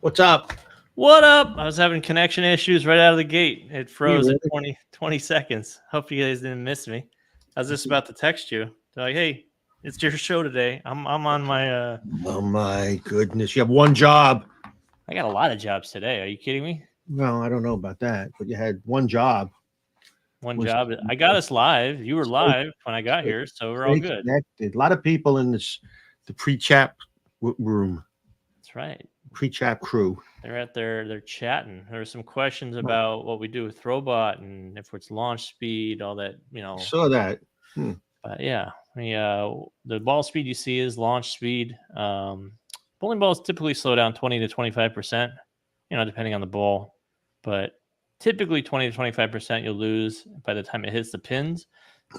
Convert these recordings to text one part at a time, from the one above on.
What's up? What up? I was having connection issues right out of the gate. It froze really? at 20 seconds. Hope you guys didn't miss me. I was just about to text you. They're like, hey, it's your show today. I'm on my Oh my goodness! You have one job. I got a lot of jobs today. Are you kidding me? Well, I don't know about that, but you had one job. One Was job. I got us live. You were stay, live when I got stay, here, so we're all stay good. connected. A lot of people in the pre-chat room, That's right. pre-chat crew. They're at they're chatting. There were some questions about what we do with Throwbot and if it's launch speed, all that, I saw that. But yeah, the ball speed you see is launch speed. Bowling balls typically slow down 20 to 25%, depending on the ball. But typically 20 to 25% you'll lose by the time it hits the pins.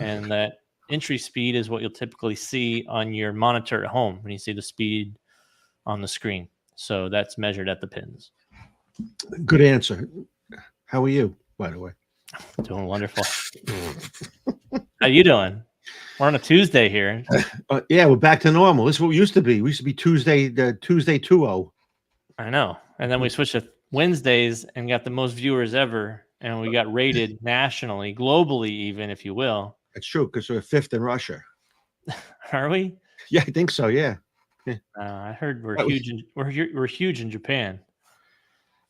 And that entry speed is what you'll typically see on your monitor at home when you see the speed on the screen. So that's measured at the pins. Good answer. How are you, by the way? Doing wonderful. How you doing? We're on a Tuesday here. Yeah, we're back to normal. This is what we used to be. We used to be Tuesday 2-0. I know. And then we switched to Wednesdays and got the most viewers ever. And we got rated nationally, globally, even, if you will. That's true, because we're fifth in Russia. Are we? Yeah, I think so. Yeah. I heard we're huge. We're huge in Japan.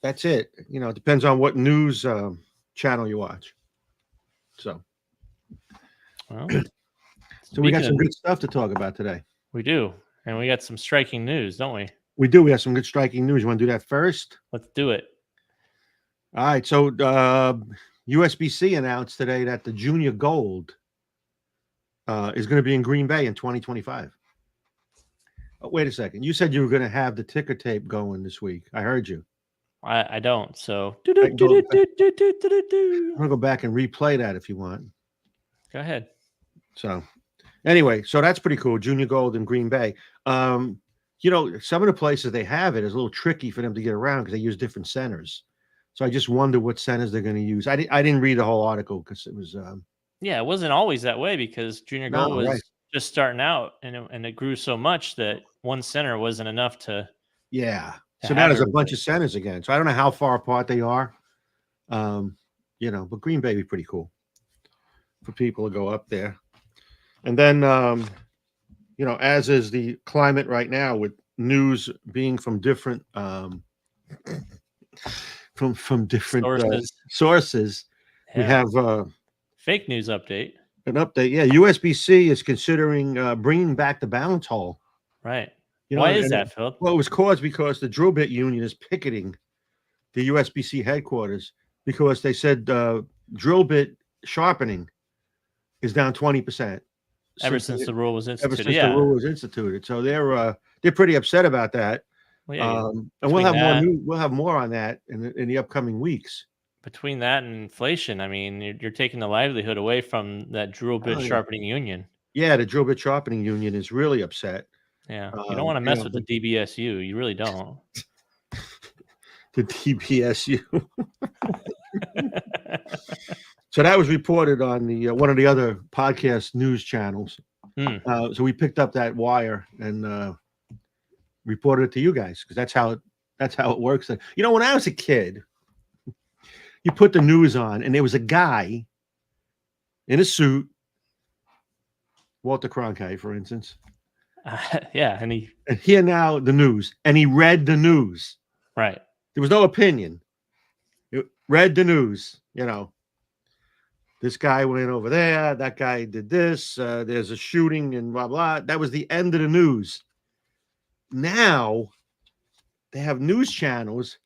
That's it. It depends on what news channel you watch. So we got some good stuff to talk about today. We do. And we got some striking news, don't we? We do. We have some good striking news. You want to do that first? Let's do it. All right. So USBC announced today that the Junior Gold is going to be in Green Bay in 2025. Oh, wait a second. You said you were going to have the ticker tape going this week. I heard you. I don't. So I'm going to go back and replay that if you want. Go ahead. So anyway, so that's pretty cool. Junior Gold in Green Bay. Some of the places they have it is a little tricky for them to get around because they use different centers. So I just wonder what centers they're going to use. I didn't read the whole article because it was. It wasn't always that way because Junior Gold was just starting out and it grew so much that one center wasn't enough to. Yeah. So now there's a bunch of centers again. So I don't know how far apart they are. But Green Bay would be pretty cool for people to go up there. And then, as is the climate right now with news being from different from different sources, we have fake news update. An update. Yeah, USBC is considering bringing back the balance hall. Right. Why is that, Phil? Well, it was caused because the drill bit union is picketing the USBC headquarters because they said drill bit sharpening is down 20%. Ever since the rule was instituted. The rule was instituted, so they're pretty upset about that. Well, and we'll have more on that in the upcoming weeks. Between that and inflation, I mean, you're taking the livelihood away from that drill bit sharpening union. Yeah, the drill bit sharpening union is really upset. Yeah, you don't want to mess with the DBSU. You really don't. The DBSU. So that was reported on the one of the other podcast news channels. So we picked up that wire and reported it to you guys because that's how it works. When I was a kid, you put the news on and there was a guy in a suit, Walter Cronkite, for instance. And here now the news, and he read the news. Right. There was no opinion. He read the news. This guy went over there. That guy did this. There's a shooting and blah blah. That was the end of the news. Now they have news channels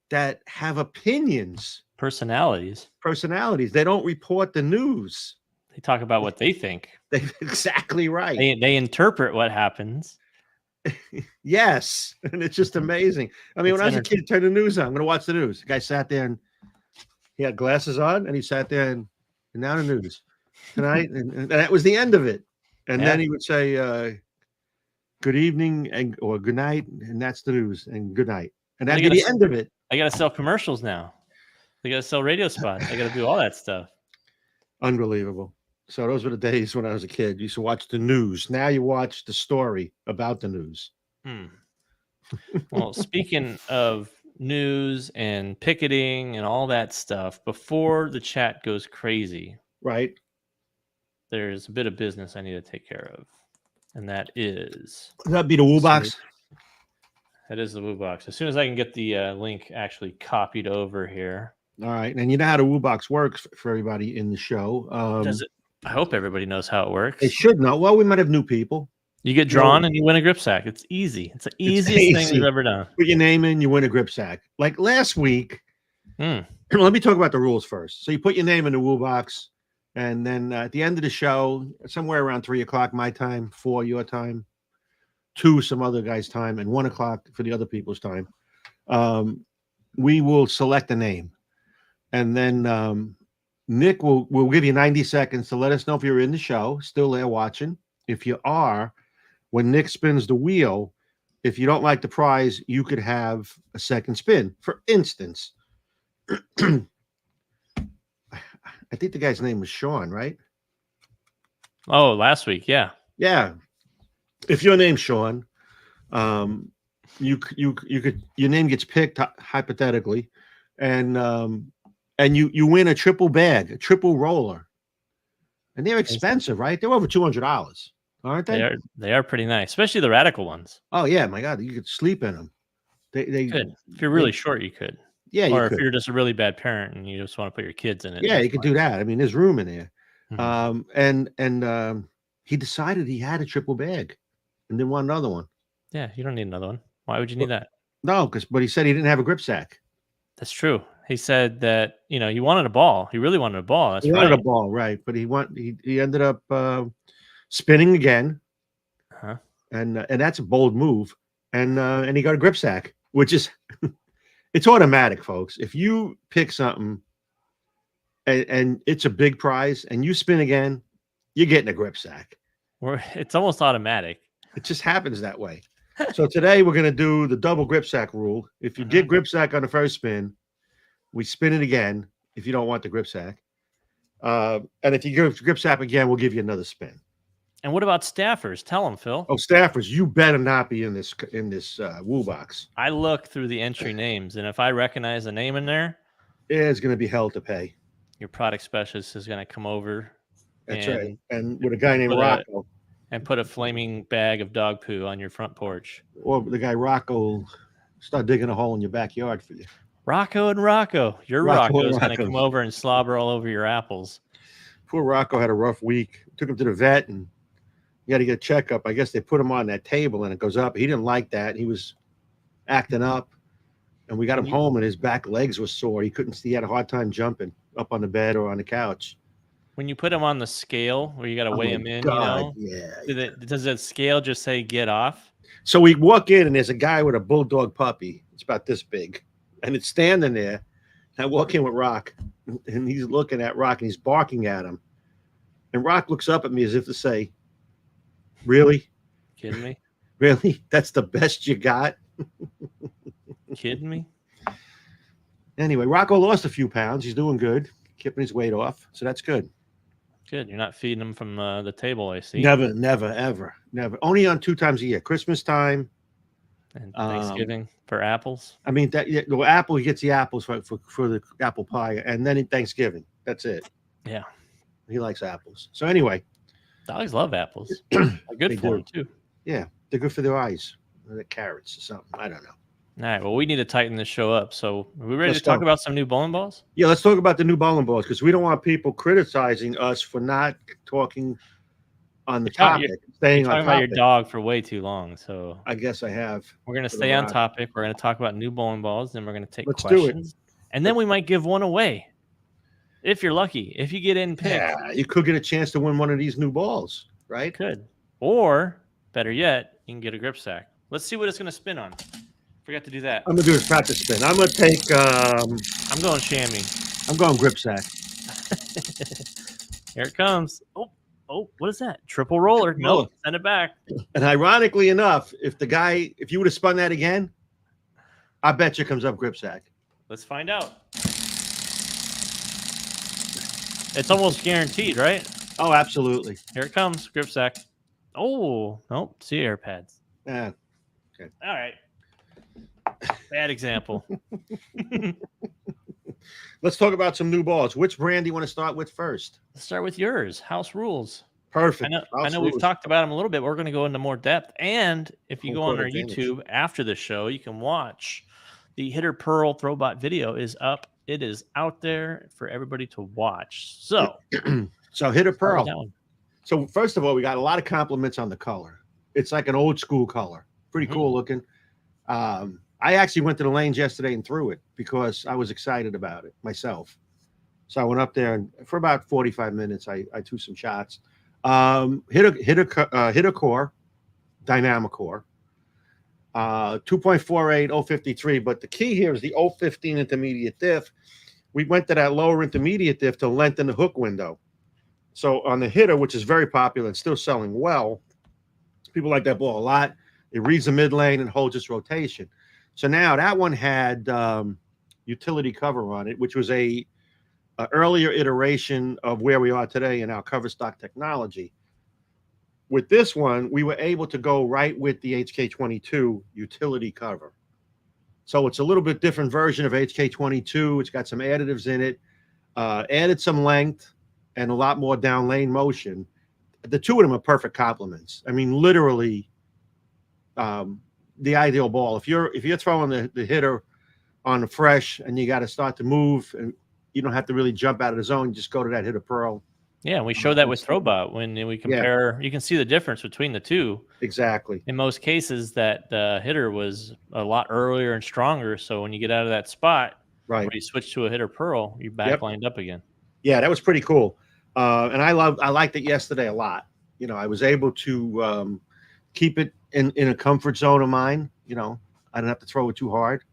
that have opinions, personalities. They don't report the news. They talk about what they think. They're exactly right. They interpret what happens. Yes. And it's just amazing. I mean, when I was a kid, turn the news on. I'm going to watch the news. The guy sat there and he had glasses on and he sat there and now the news tonight. and that was the end of it. And then he would say, good evening or good night. And that's the news and good night. And that'd be the end of it. I got to sell commercials now. They got to sell radio spots. I got to do all that stuff. Unbelievable. So those were the days when I was a kid. You used to watch the news. Now you watch the story about the news. Well, speaking of news and picketing and all that stuff before the chat goes crazy. Right. There's a bit of business I need to take care of, and that is that'd be the Woo box. That is the Woo box. As soon as I can get the link actually copied over here. All right, and you know how the Woo box works for everybody in the show. Does it? I hope everybody knows how it works. They should know. Well, we might have new people. You get drawn and you win a grip sack. It's easy. It's the easiest thing we've ever done. Put your name in, you win a grip sack. Like last week. Let me talk about the rules first. So you put your name in the Woo box, and then at the end of the show, somewhere around 3:00 my time, 4 your time, 2 some other guy's time, and 1:00 for the other people's time, we will select a name. And then Nick will give you 90 seconds to let us know if you're in the show, still there watching. If you are, when Nick spins the wheel, if you don't like the prize, you could have a second spin. For instance, I think the guy's name was Sean, right? Oh, last week, yeah. Yeah. If your name's Sean, you could your name gets picked hypothetically, and you win a triple bag, a triple roller. And they're expensive, right? They're over $200, aren't they? They are pretty nice, especially the radical ones. Oh yeah, my God, you could sleep in them. They could. If you're really short, you could. Yeah, or if you're just a really bad parent and you just want to put your kids in it. Yeah, you could do that. I mean, there's room in there. Mm-hmm. And he decided he had a triple bag and didn't want another one. Yeah, you don't need another one. Why would you need that? No, but he said he didn't have a grip sack. That's true. He said that, he wanted a ball. He really wanted a ball. That's right. He wanted a ball, right? But he ended up spinning again. Uh-huh. And that's a bold move. And he got a grip sack, which is it's automatic, folks. If you pick something and it's a big prize and you spin again, you're getting a grip sack. It's almost automatic. It just happens that way. So today we're going to do the double grip sack rule. If you get grip sack on the first spin, we spin it again if you don't want the grip sack. And if you give grip sack again, we'll give you another spin. And what about staffers? Tell them, Phil. Oh, staffers, you better not be in this Woo box. I look through the entry names, and if I recognize a name in there, it's going to be hell to pay. Your product specialist is going to come over. That's right. And with a guy named Rocco. And put a flaming bag of dog poo on your front porch. Or the guy Rocco will start digging a hole in your backyard for you. Rocco. Your Rocco's going to come over and slobber all over your apples. Poor Rocco had a rough week. Took him to the vet and he had to get a checkup. I guess they put him on that table and it goes up. He didn't like that. He was acting up. And we got him home and his back legs were sore. He had a hard time jumping up on the bed or on the couch. When you put him on the scale where you got to weigh him in, yeah. Does that scale just say get off? So we walk in and there's a guy with a bulldog puppy. It's about this big. And it's standing there. I walk in with Rock and he's looking at Rock and he's barking at him. And Rock looks up at me as if to say, really? Kidding me? Really? That's the best you got? Kidding me? Anyway, Rocco lost a few pounds. He's doing good. Keeping his weight off. So that's good. Good. You're not feeding them from the table, I see. Never, ever. Only on 2 times a year. Christmas time. And Thanksgiving for apples. I mean, the apple, he gets the apples for the apple pie. And then in Thanksgiving. That's it. Yeah. He likes apples. So anyway. Dogs love apples. They're good for them, too. Yeah. They're good for their eyes. Or the carrots or something. I don't know. All right. Well, we need to tighten this show up. So are we ready to talk about some new bowling balls? Yeah, let's talk about the new bowling balls because we don't want people criticizing us for not talking on the topic. Staying on topic. About your dog for way too long. So I guess I have. We're going to stay on topic. We're going to talk about new bowling balls. Then we're going to take Do questions. it. And then we might give one away. If you're lucky. If you get in picked. Yeah, you could get a chance to win one of these new balls, right? Could. Or, better yet, you can get a grip sack. Let's see what it's going to spin on. Forgot to do that. I'm going to do a practice spin. I'm going to take... I'm going chamois. I'm going grip sack. Here it comes. Oh, what is that? Triple roller. No, send it back. And ironically enough, if you would have spun that again, I bet you comes up grip sack. Let's find out. It's almost guaranteed, right? Oh, absolutely. Here it comes. Grip sack. Oh, nope. See air pads. Yeah. Okay. All right. Bad example. Let's talk about some new balls. Which brand do you want to start with first? Let's start with yours. House rules. Perfect. I know we've talked about them a little bit. We're going to go into more depth. And if you go on our YouTube after the show, you can watch the Hitter Pearl Throwbot video is up. It is out there for everybody to watch. So, Hitter Pearl. So first of all, we got a lot of compliments on the color. It's like an old school color. Pretty cool looking. I actually went to the lanes yesterday and threw it because I was excited about it myself. So I went up there and for about 45 minutes, I threw some shots. Hit a core, dynamic core, 2.48 053. But the key here is the 015 intermediate diff. We went to that lower intermediate diff to lengthen the hook window. So on the hitter, which is very popular and still selling well, people like that ball a lot. It reads the mid lane and holds its rotation. So now that one had utility cover on it, which was a earlier iteration of where we are today in our cover stock technology. With this one, we were able to go right with the HK22 utility cover. So it's a little bit different version of HK22. It's got some additives in it, added some length and a lot more down lane motion. The two of them are perfect complements. I mean, literally the ideal ball. If you're throwing the hitter on the fresh and you got to start to move and you don't have to really jump out of the zone, just go to that Hitter Pearl. Yeah, we show that with Throwbot when we compare. You can see the difference between the two. Exactly. In most cases, that hitter was a lot earlier and stronger. So when you get out of that spot, right, where you switch to a Hitter Pearl, you back lined up again. Yeah, that was pretty cool. And I liked it yesterday a lot. You know, I was able to keep it in a comfort zone of mine. You know, I don't have to throw it too hard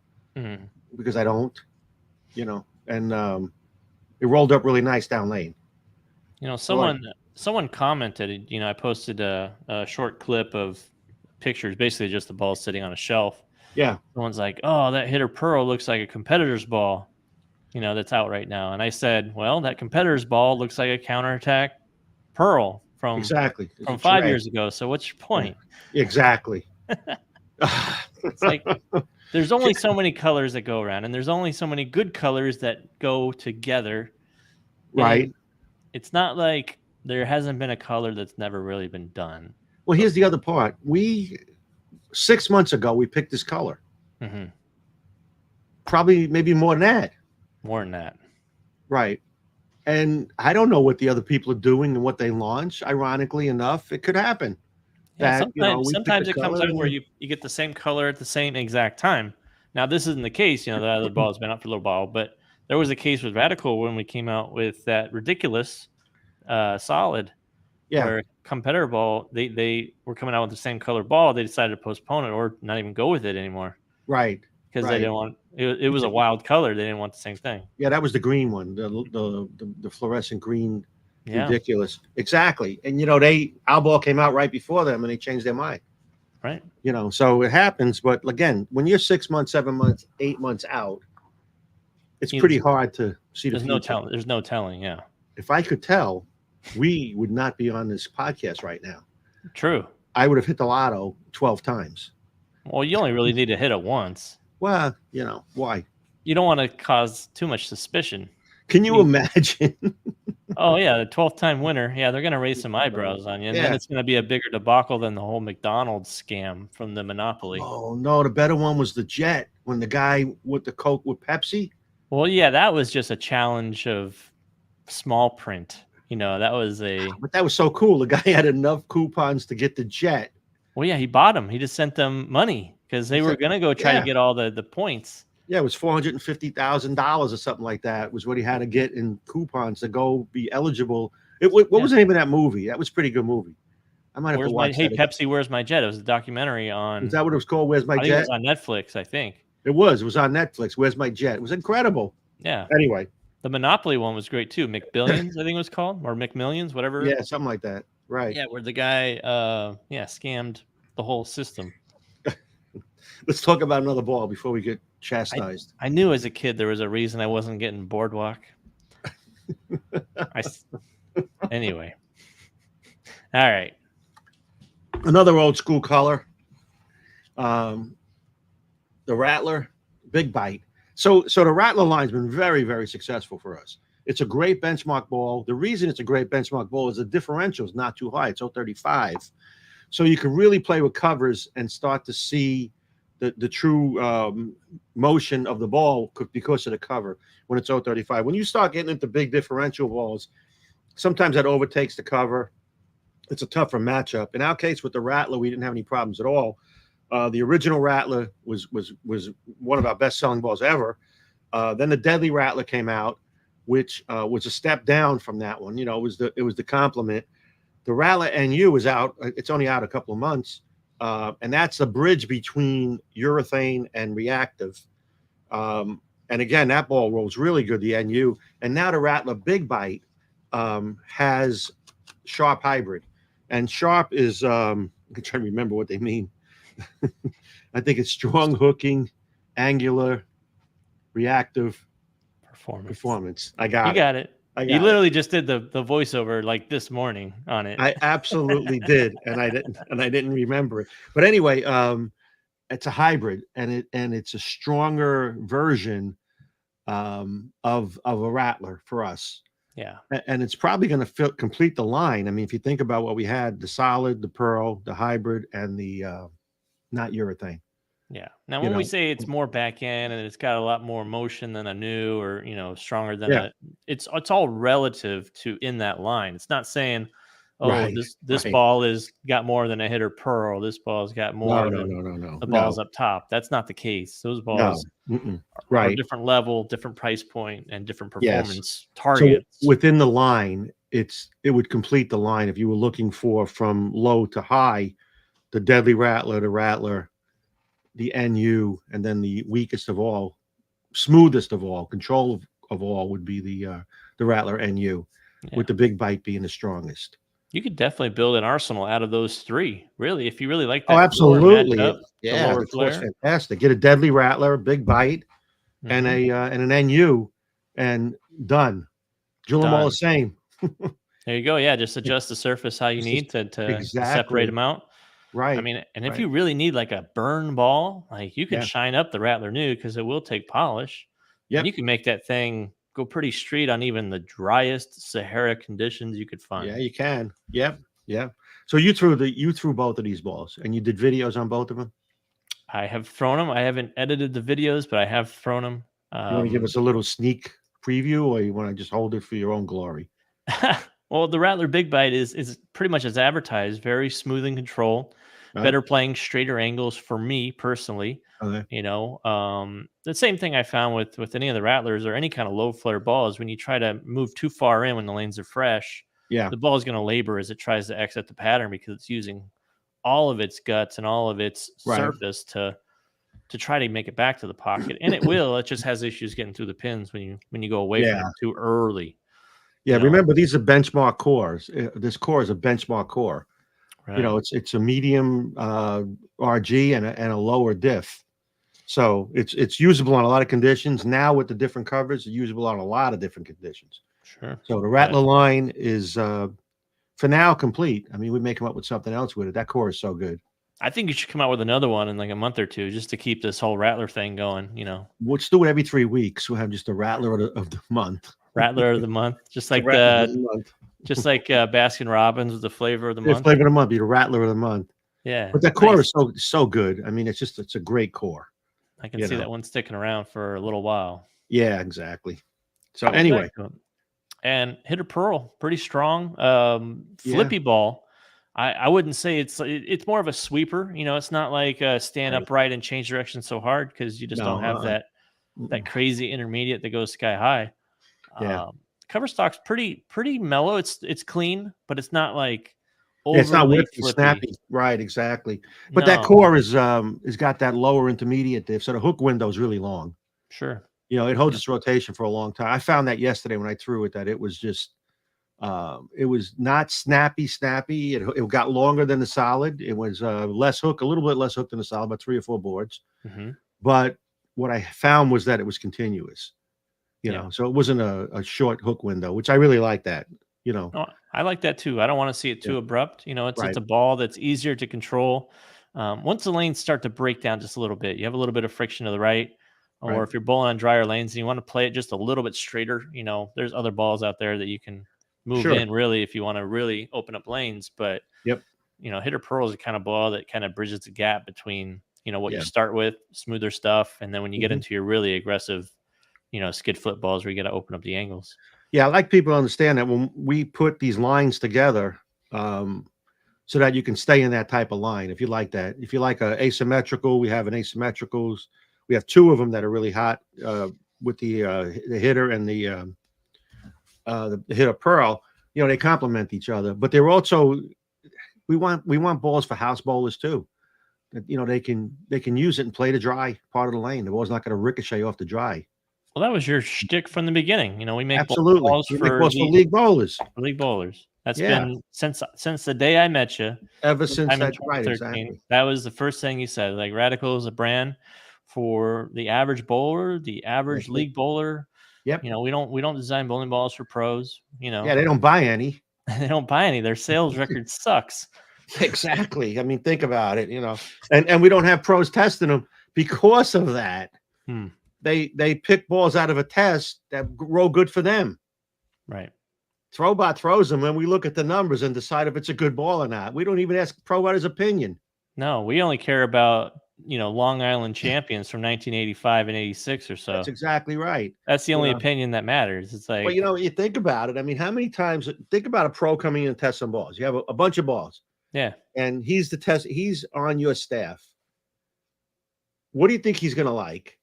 because I don't. You know, and it rolled up really nice down lane. You know, someone commented. You know, I posted a short clip of pictures, basically just the ball sitting on a shelf. Yeah. Someone's like, "Oh, that Hitter Pearl looks like a competitor's ball." You know, that's out right now. And I said, well, that competitor's ball looks like a counterattack Pearl from 5 years ago. So what's your point? Exactly. It's like there's only so many colors that go around, and there's only so many good colors that go together. Right. And it's not like there hasn't been a color that's never really been done. Well, here's the other part. 6 months ago, we picked this color. Probably maybe more than that. More than that. Right. And I don't know what the other people are doing and what they launch. Ironically enough, it could happen. Yeah, sometimes it comes out where you get the same color at the same exact time. Now, this isn't the case. You know, the other ball has been out for a little while, but there was a case with Radical when we came out with that ridiculous solid. Yeah. Where competitor ball, they were coming out with the same color ball. They decided to postpone it or not even go with it anymore. Right. Because they didn't want it was a wild color. They didn't want the same thing. Yeah, that was the green one, the fluorescent green. Yeah. Ridiculous. Exactly. And you know, our ball came out right before them and they changed their mind. Right. You know, so it happens. But again, when you're 6 months, 7 months, 8 months out, it's pretty hard to see the future. There's no telling. Yeah. If I could tell, we would not be on this podcast right now. True. I would have hit the lotto 12 times. Well, you only really need to hit it once. Well, you know, why? You don't want to cause too much suspicion. Can you imagine? Oh, yeah, the 12th time winner. Yeah, they're going to raise some eyebrows on you. And then it's going to be a bigger debacle than the whole McDonald's scam from the Monopoly. Oh, no, the better one was the Jet when the guy with the Coke with Pepsi. Well, yeah, that was just a challenge of small print. You know, that was But that was so cool. The guy had enough coupons to get the Jet. Well, yeah, he bought them. He just sent them money because they were going to go try to get all the points. Yeah, it was $450,000 or something like that was what he had to get in coupons to go be eligible. What was the name of that movie? That was a pretty good movie. I might have to watch that. Hey, Pepsi, Where's My Jet? It was a documentary on... Is that what it was called, Where's My Jet? It was on Netflix, I think. It was on Netflix, Where's My Jet? It was incredible. Yeah. Anyway. The Monopoly one was great, too. McBillions, I think it was called, or McMillions, whatever. Yeah, something like that. Right. Yeah, where the guy, scammed the whole system. Let's talk about another ball before we get chastised. I knew as a kid there was a reason I wasn't getting Boardwalk. Anyway. All right. Another old school color. The the Rattler, big bite. So the Rattler line's been very, very successful for us. It's a great benchmark ball. The reason it's a great benchmark ball is the differential is not too high. It's 035. So you can really play with covers and start to see the true motion of the ball because of the cover when it's 035. When you start getting into big differential balls, sometimes that overtakes the cover. It's a tougher matchup. In our case with the Rattler, we didn't have any problems at all. The original Rattler was one of our best-selling balls ever. Then the Deadly Rattler came out, which was a step down from that one. You know, it was the complement. The Rattler NU is out. It's only out a couple of months, and that's a bridge between urethane and reactive. And again, that ball rolls really good, the NU. And now the Rattler Big Bite has Sharp Hybrid, and Sharp is I'm trying to remember what they mean. I think it's strong hooking, angular, reactive performance. I got you it. got it. You literally just did the voiceover like this morning on it. I absolutely did, and I didn't remember it. But anyway, it's a hybrid, and it's a stronger version of a Rattler for us. Yeah, and it's probably going to complete the line. I mean, if you think about what we had: the solid, the pearl, the hybrid, and the not urethane. Yeah. Now, when we say it's more back end and it's got a lot more motion than a new, or stronger than it's all relative to in that line. It's not saying, oh, this ball is got more than a hitter pearl. This ball's got more than the balls up top. That's not the case. Those balls are different level, different price point, and different performance targets. So within the line, it would complete the line if you were looking for from low to high, the Deadly Rattler, the Rattler, the NU, and then the weakest of all, smoothest of all, control of all would be the Rattler NU, with the Big Bite being the strongest. You could definitely build an arsenal out of those three, really, if you really like that. Oh, absolutely. Matchup, yeah, the floor's fantastic. Get a Deadly Rattler, a Big Bite, and an NU, and done. Drill them all the same. There you go. Yeah, just adjust the surface how you need to separate them out. Right. I mean, and if you really need like a burn ball, like you can shine up the Rattler new because it will take polish. Yeah. And you can make that thing go pretty straight on even the driest Sahara conditions you could find. Yeah, you can. Yep. Yeah. So you threw both of these balls and you did videos on both of them? I have thrown them. I haven't edited the videos, but I have thrown them. You want to give us a little sneak preview, or you want to just hold it for your own glory? Well, the Rattler Big Bite is pretty much as advertised, very smooth in control, better playing straighter angles for me personally. Okay. The same thing I found with any of the Rattlers or any kind of low flare balls, when you try to move too far in when the lanes are fresh, the ball is going to labor as it tries to exit the pattern because it's using all of its guts and all of its surface to try to make it back to the pocket. And it will. It just has issues getting through the pins when you go away from it too early. Yeah, remember these are benchmark cores. This core is a benchmark core. Right. It's a medium RG and a lower diff. So it's usable on a lot of conditions. Now with the different covers, it's usable on a lot of different conditions. Sure. So the Rattler line is for now complete. I mean, we may come up with something else with it. That core is so good. I think you should come out with another one in like a month or two just to keep this whole Rattler thing going, We'll just do it every 3 weeks. We'll have just a Rattler of the month. Rattler of the month. Just like just like Baskin Robbins with the flavor of the month. Flavor of the month, be the Rattler of the month. Yeah. But that core is so good. I mean, it's a great core. I can see that one sticking around for a little while. Yeah, exactly. So anyway. And hitter pearl, pretty strong. Flippy ball. I wouldn't say it's more of a sweeper. It's not like stand upright and change direction so hard because you just don't have that crazy intermediate that goes sky high. Yeah. Cover stock's pretty mellow. It's clean, but it's not like it's not whippy, snappy. Right, exactly. But that core is got that lower intermediate diff, so the hook window is really long. Sure. It holds its rotation for a long time. I found that yesterday when I threw it, that it was just it was not snappy. It got longer than the solid. It was less hook, a little bit less hook than the solid, about 3 or 4 boards. But what I found was that it was continuous. So it wasn't a short hook window, which I really like that. I like that too. I don't want to see it too abrupt. It's a ball that's easier to control. Once the lanes start to break down just a little bit, you have a little bit of friction to the right, or Right. if you're bowling on drier lanes and you want to play it just a little bit straighter, there's other balls out there that you can move Sure. in really if you want to really open up lanes. But Yep. hitter pearl is a kind of ball that kind of bridges the gap between what you Yeah. start with, smoother stuff, and then when you get Mhm. into your really aggressive, skid flip balls where you got to open up the angles. Yeah, I like people to understand that when we put these lines together, so that you can stay in that type of line. If you like that, if you like a asymmetrical, we have an asymmetricals. We have two of them that are really hot with the hitter and the hitter pearl. They complement each other, but they're also we want balls for house bowlers too. That they can use it and play the dry part of the lane. The ball's not going to ricochet off the dry. Well, that was your shtick from the beginning. We make Absolutely, balls we make for balls for league bowlers. league bowlers. That's Yeah, been since the day I met you. ever since Sometime in that, right? 2013. Exactly. That was the first thing you said. Like Radical is a brand for the average bowler, the average That's it. league bowler. Yep. We don't design bowling balls for pros. Yeah, they don't buy any. They don't buy any. Their sales record sucks. Exactly. I mean, think about it. And we don't have pros testing them because of that. They pick balls out of a test that roll good for them. Right. Throwbot throws them, and we look at the numbers and decide if it's a good ball or not. We don't even ask pro about his opinion. No, we only care about Long Island champions from 1985 and 86 or so. That's exactly right. That's the only opinion that matters. It's like, well, you think about it. I mean, how many times? Think about a pro coming in and test some balls. You have a bunch of balls. Yeah. And he's the test. He's on your staff. What do you think he's going to like?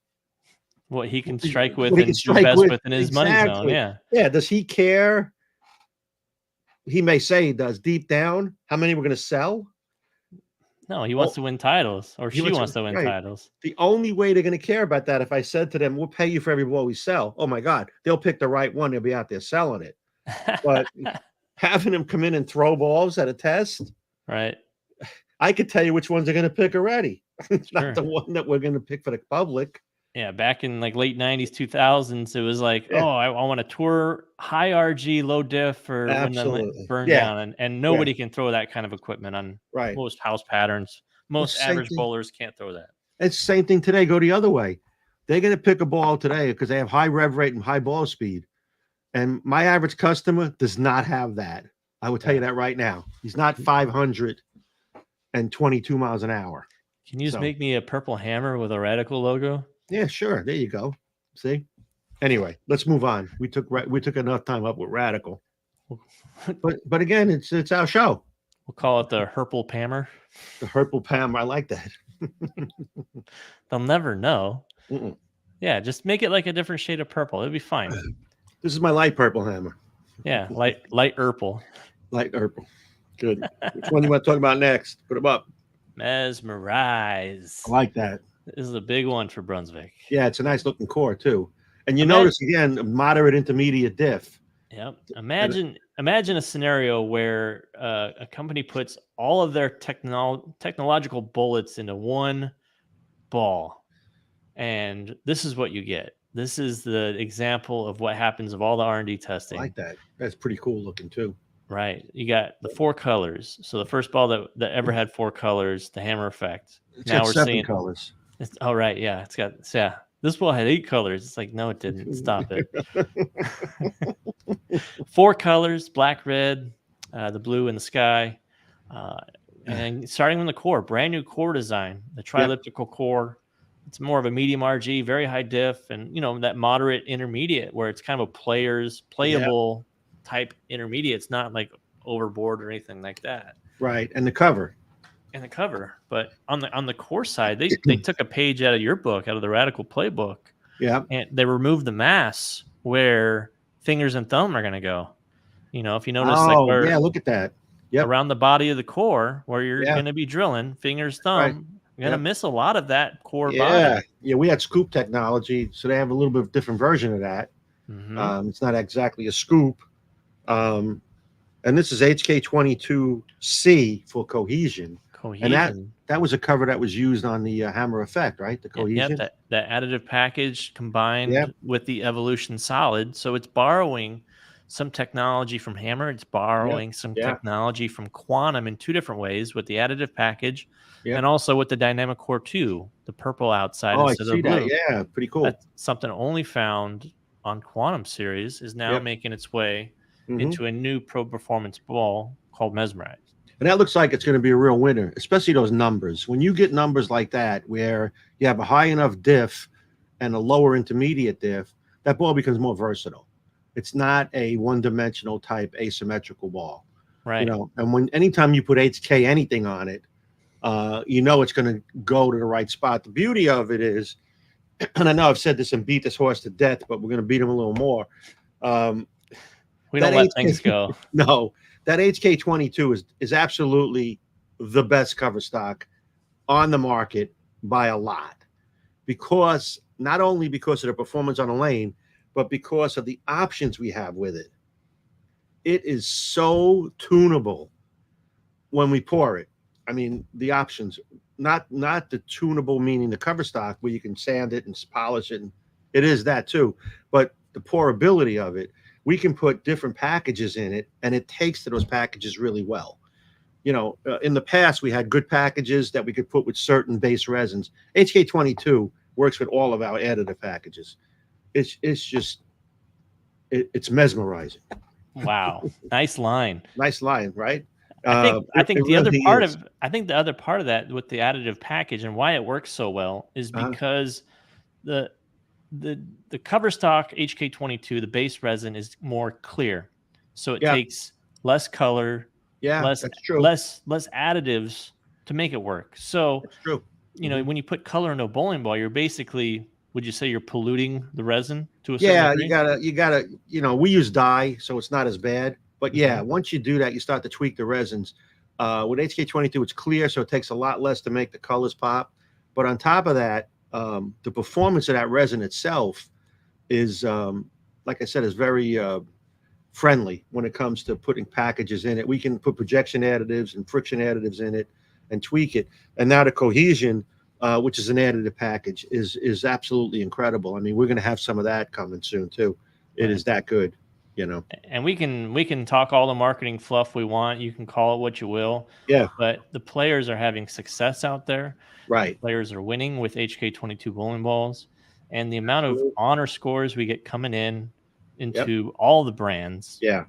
What he can strike with and do best with in his money zone. Yeah. Yeah. Does he care? He may say he does deep down. How many we're going to sell? No, he wants to win titles, or she wants to win titles. The only way they're going to care about that, if I said to them, we'll pay you for every ball we sell. Oh my God, they'll pick the right one. They'll be out there selling it. But having them come in and throw balls at a test, right? I could tell you which ones they're going to pick already. It's not the one that we're going to pick for the public. Yeah, back in like late 90s, 2000s, it was like, oh, I want to tour high RG, low diff, or when the burn down, and nobody can throw that kind of equipment on most house patterns. Most average bowlers can't throw that. It's the same thing today. Go the other way. They're going to pick a ball today because they have high rev rate and high ball speed. And my average customer does not have that. I will tell you that right now. He's not 522 miles an hour. Can you just make me a purple hammer with a Radical logo? Yeah, sure. There you go. See? Anyway, let's move on. We took enough time up with Radical. But again, it's our show. We'll call it the Herpel Pammer. The Herpel Pam. I like that. They'll never know. Mm-mm. Yeah, just make it like a different shade of purple. It'll be fine. This is my light purple hammer. Yeah, light Herpel. Light Herpel. Good. Which one do you want to talk about next? Put them up. Mesmerized. I like that. This is a big one for Brunswick. Yeah, it's a nice looking core too. And you notice again, moderate intermediate diff. Yep. Imagine a scenario where a company puts all of their technological bullets into one ball, and this is what you get. This is the example of what happens of all the R&D testing. I like that. That's pretty cool looking too. Right. You got the 4 colors. So the first ball that ever had 4 colors, the hammer effect. Now we're 7 colors. Oh, right. Yeah. This ball had 8 colors. It's like, no, it didn't. Stop it. 4 colors, black, red, the blue, and the sky. And starting from the core, brand new core design, the tri-elliptical core. It's more of a medium RG, very high diff, and that moderate intermediate where it's kind of a playable type intermediate. It's not like overboard or anything like that. Right. And the cover. But on the core side, they took a page out of your book, out of the Radical playbook. Yeah. And they removed the mass where fingers and thumb are going to go. If you notice, look at that. Yep. Around the body of the core where you're going to be drilling, fingers, thumb, you're going to miss a lot of that core body. Yeah, we had scoop technology, so they have a little bit of different version of that. Mm-hmm. It's not exactly a scoop. And this is HK22C for cohesion. And that was a cover that was used on the hammer effect, right? The cohesion. Yep, that additive package combined with the evolution solid. So it's borrowing some technology from Hammer. It's borrowing some technology from Quantum in 2 different ways, with the additive package and also with the Dynamic Core 2, the purple outside instead of the blue. Yeah, pretty cool. That's something only found on Quantum series, is now making its way into a new pro performance ball called Mesmerized. And that looks like it's going to be a real winner, especially those numbers. When you get numbers like that, where you have a high enough diff and a lower intermediate diff, that ball becomes more versatile. It's not a one-dimensional type asymmetrical ball, right? You know, and anytime you put HK anything on it, you know it's going to go to the right spot. The beauty of it is, and I know I've said this and beat this horse to death, but we're going to beat him a little more. We don't let things go. No, that HK22 is absolutely the best cover stock on the market by a lot, because not only because of the performance on the lane, but because of the options we have with it. It is so tunable when we pour it. I mean, the options, not the tunable meaning the cover stock where you can sand it and polish it. And it is that too, but the pourability of it, we can put different packages in it, and it takes to those packages really well. You know, in the past, we had good packages that we could put with certain base resins. HK22 works with all of our additive packages. It's mesmerizing. Wow. Nice line. Nice line, right? I think the other part of that with the additive package and why it works so well is because the cover stock HK22, the base resin, is more clear. So it takes less color, that's true. less additives to make it work. So that's true. You know, when you put color into a bowling ball, you're basically, would you say you're polluting the resin to a certain degree? you gotta, you know, we use dye, so it's not as bad. But once you do that, you start to tweak the resins. With HK22, it's clear, so it takes a lot less to make the colors pop. But on top of that, the performance of that resin itself is, like I said, is very friendly when it comes to putting packages in it. We can put projection additives and friction additives in it and tweak it. And now the cohesion, which is an additive package, is absolutely incredible. I mean, we're going to have some of that coming soon too. It is that good, you know. And we can talk all the marketing fluff we want. You can call it what you will. Yeah. But the players are having success out there. Right. Players are winning with HK22 bowling balls, and the amount of honor scores we get coming into all the brands. Yeah.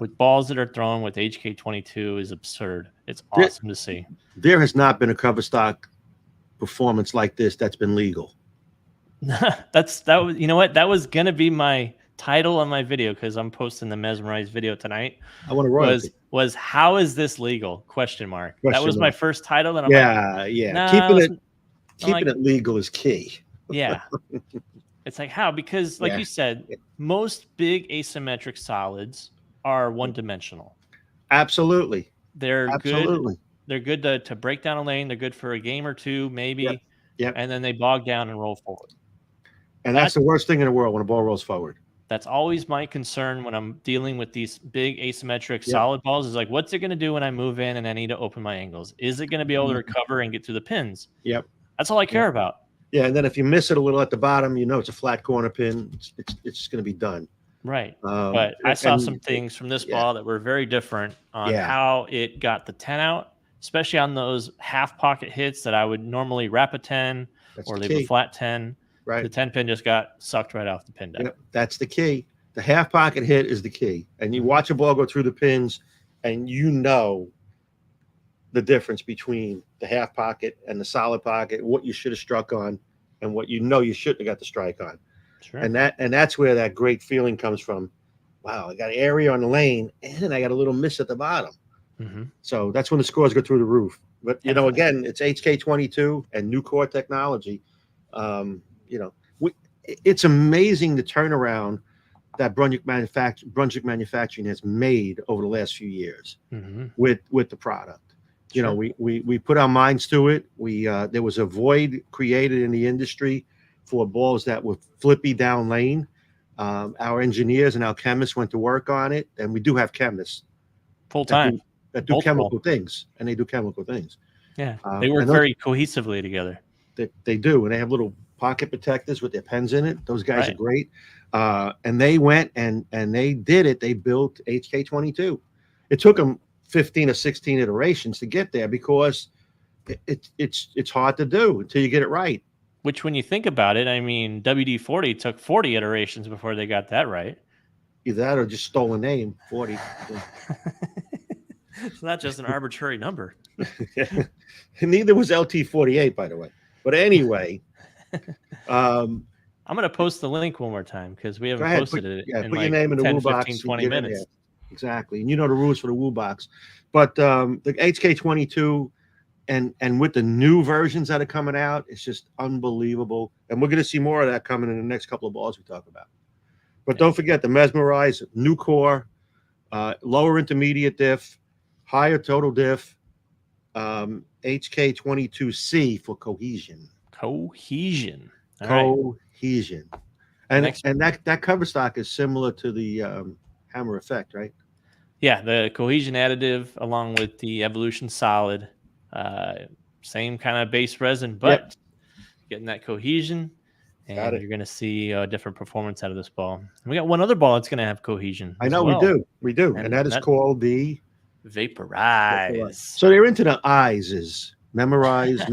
With balls that are thrown with HK22 is absurd. It's awesome to see. There has not been a cover stock performance like this that's been legal. You know what? That was gonna be my title on my video, because I'm posting the Mesmerized video tonight. I want to royalty. Was how is this legal? Question mark. That was my first title. And I'm keeping it legal is key. Yeah. It's like, how? Because like you said, most big asymmetric solids are one-dimensional. Absolutely. They're good. They're good to break down a lane. They're good for a game or two, maybe. Yep. And then they bog down and roll forward. And that's the worst thing in the world, when a ball rolls forward. That's always my concern when I'm dealing with these big asymmetric solid balls, is like, what's it going to do when I move in and I need to open my angles? Is it going to be able to recover and get through the pins? Yep. That's all I care about. Yeah, and then if you miss it a little at the bottom, you know it's a flat corner pin. It's going to be done. Right. But I saw some things from this ball that were very different on how it got the 10 out, especially on those half pocket hits that I would normally wrap a 10 or leave a flat 10. Right. The 10 pin just got sucked right off the pin deck. Yep, that's the key. The half pocket hit is the key. And you watch a ball go through the pins, and you know the difference between the half pocket and the solid pocket, what you should have struck on and what you know you shouldn't have got the strike on. Sure. And that's where that great feeling comes from. Wow, I got area on the lane, and I got a little miss at the bottom. So that's when the scores go through the roof. But, you know, again, it's HK22 and new core technology. You know, it's amazing the turnaround that Brunswick manufacturing has made over the last few years with the product. You know, we put our minds to it. There was a void created in the industry for balls that were flippy down lane. Our engineers and our chemists went to work on it, and we do have chemists full time that do chemical things, and they do chemical things. Yeah, they work very cohesively together. They do, and they have little pocket protectors with their pens in it. Those guys are great. And they went and they did it. They built HK22. It took them 15 or 16 iterations to get there because it's hard to do until you get it right. Which, when you think about it, I mean, WD-40 took 40 iterations before they got that right. Either that or just stole a name, 40. It's not just an arbitrary number. Neither was LT48, by the way. But anyway, I'm going to post the link one more time because we haven't posted it in put like your name in the 10, Woo 15, box 20 minutes. Exactly. And you know the rules for the Woo box. But the HK22 and with the new versions that are coming out, it's just unbelievable. And we're going to see more of that coming in the next couple of balls we talk about. But don't forget the mesmerized new core, lower intermediate diff, higher total diff, HK22C for cohesion. Cohesion. Cohesion. And that cover stock is similar to the Hammer Effect, right? Yeah, the cohesion additive along with the Evolution Solid. Same kind of base resin, but getting that cohesion, and you're going to see a different performance out of this ball. And we got one other ball that's going to have cohesion. I know we do, and that is called the Vaporize. So they're into the eyes, memorized.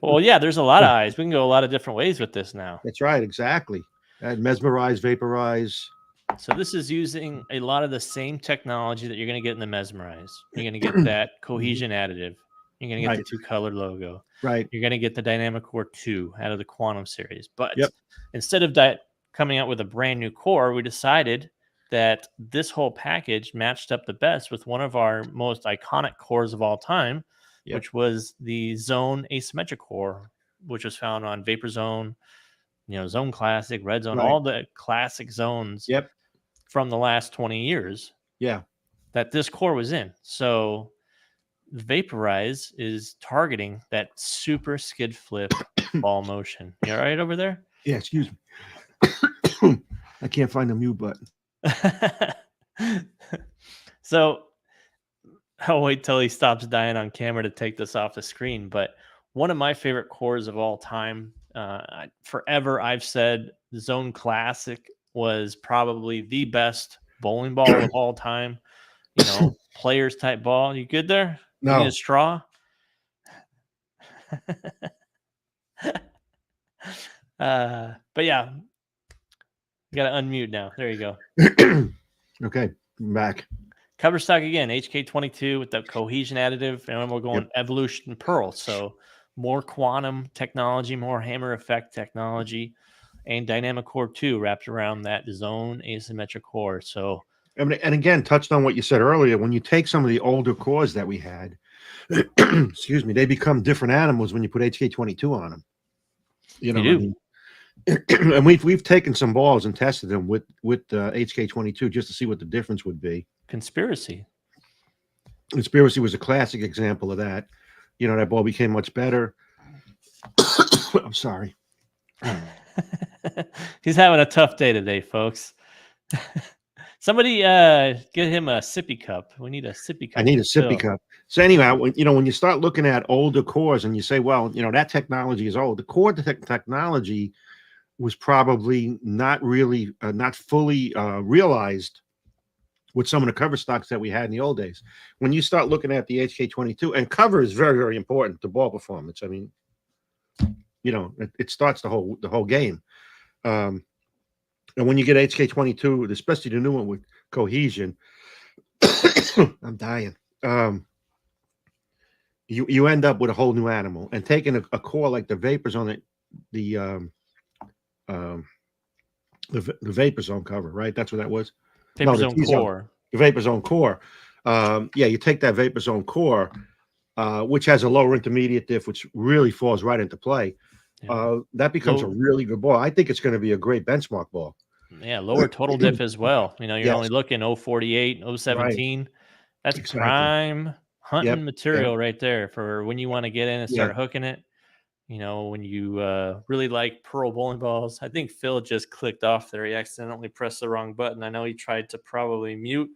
Well, yeah, there's a lot of eyes. We can go a lot of different ways with this now. That's right, exactly. Mesmerize, vaporize. So this is using a lot of the same technology that you're going to get in the Mesmerize. You're going to get that cohesion additive. You're going to get the two-color logo. Right. You're going to get the Dynamic Core 2 out of the Quantum series. But instead of coming out with a brand new core, we decided that this whole package matched up the best with one of our most iconic cores of all time, which was the Zone Asymmetric Core, which was found on Vapor Zone, Zone Classic, Red Zone, all the classic zones from the last 20 years that this core was in. So Vaporize is targeting that super skid flip ball motion. You all right over there? Yeah, excuse me. I can't find the mute button. So I'll wait till he stops dying on camera to take this off the screen. But one of my favorite cores of all time, forever I've said Zone Classic was probably the best bowling ball of all time. Players type ball. You good there? No. You need a straw? But yeah, you got to unmute now. There you go. Okay, I'm back. Cover stock again, HK22 with the cohesion additive, and we're going Evolution Pearl. So more quantum technology, more Hammer Effect technology, and Dynamic Core 2 wrapped around that Zone Asymmetric Core. So, and again, touched on what you said earlier. When you take some of the older cores that we had, excuse me, they become different animals when you put HK22 on them. You do. I mean, and we've taken some balls and tested them with HK22 just to see what the difference would be. Conspiracy was a classic example of that. That ball became much better. I'm sorry. He's having a tough day today, folks. Somebody get him a sippy cup. We need a sippy cup. I need a sippy cup. So anyway, when you start looking at older cores and you say, well, that technology is old. The core technology was probably not fully realized with some of the cover stocks that we had in the old days. When you start looking at the HK22, and cover is very, very important to ball performance. I mean, it starts the whole game. And when you get HK22, especially the new one with cohesion, I'm dying. You end up with a whole new animal. And taking a core like the Vapor Zone, the Vapor Zone cover, right? That's what that was. Vapor Zone Core. The Vapor Zone Core. You take that Vapor Zone Core, which has a lower intermediate diff, which really falls right into play. That becomes a really good ball. I think it's going to be a great benchmark ball. Yeah, lower total diff as well. You're only looking 048, 017. That's prime hunting material right there for when you want to get in and start hooking it. When you really like pearl bowling balls. I think Phil just clicked off there. He accidentally pressed the wrong button. I know he tried to probably mute,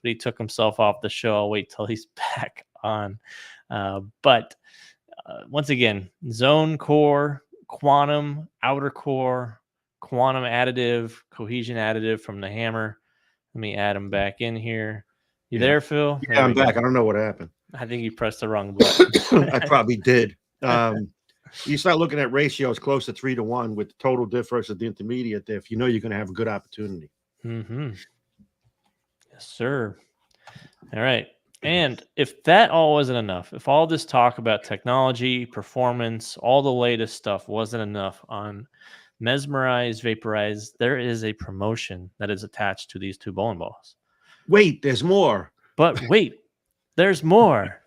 but he took himself off the show. I'll wait till he's back on. But once again, Zone Core, quantum outer core, quantum additive, cohesion additive from the hammer. Let me add them back in here. You there, Phil? Yeah, I'm back. I don't know what happened. I think you pressed the wrong button. I probably did. You start looking at ratios close to 3-1 with the total diff versus the intermediate diff, you know you're going to have a good opportunity. Mm-hmm. Yes, sir. All right. And if that all wasn't enough, if all this talk about technology, performance, all the latest stuff wasn't enough on mesmerized, vaporized, there is a promotion that is attached to these two bowling balls. Wait, there's more. But wait, there's more.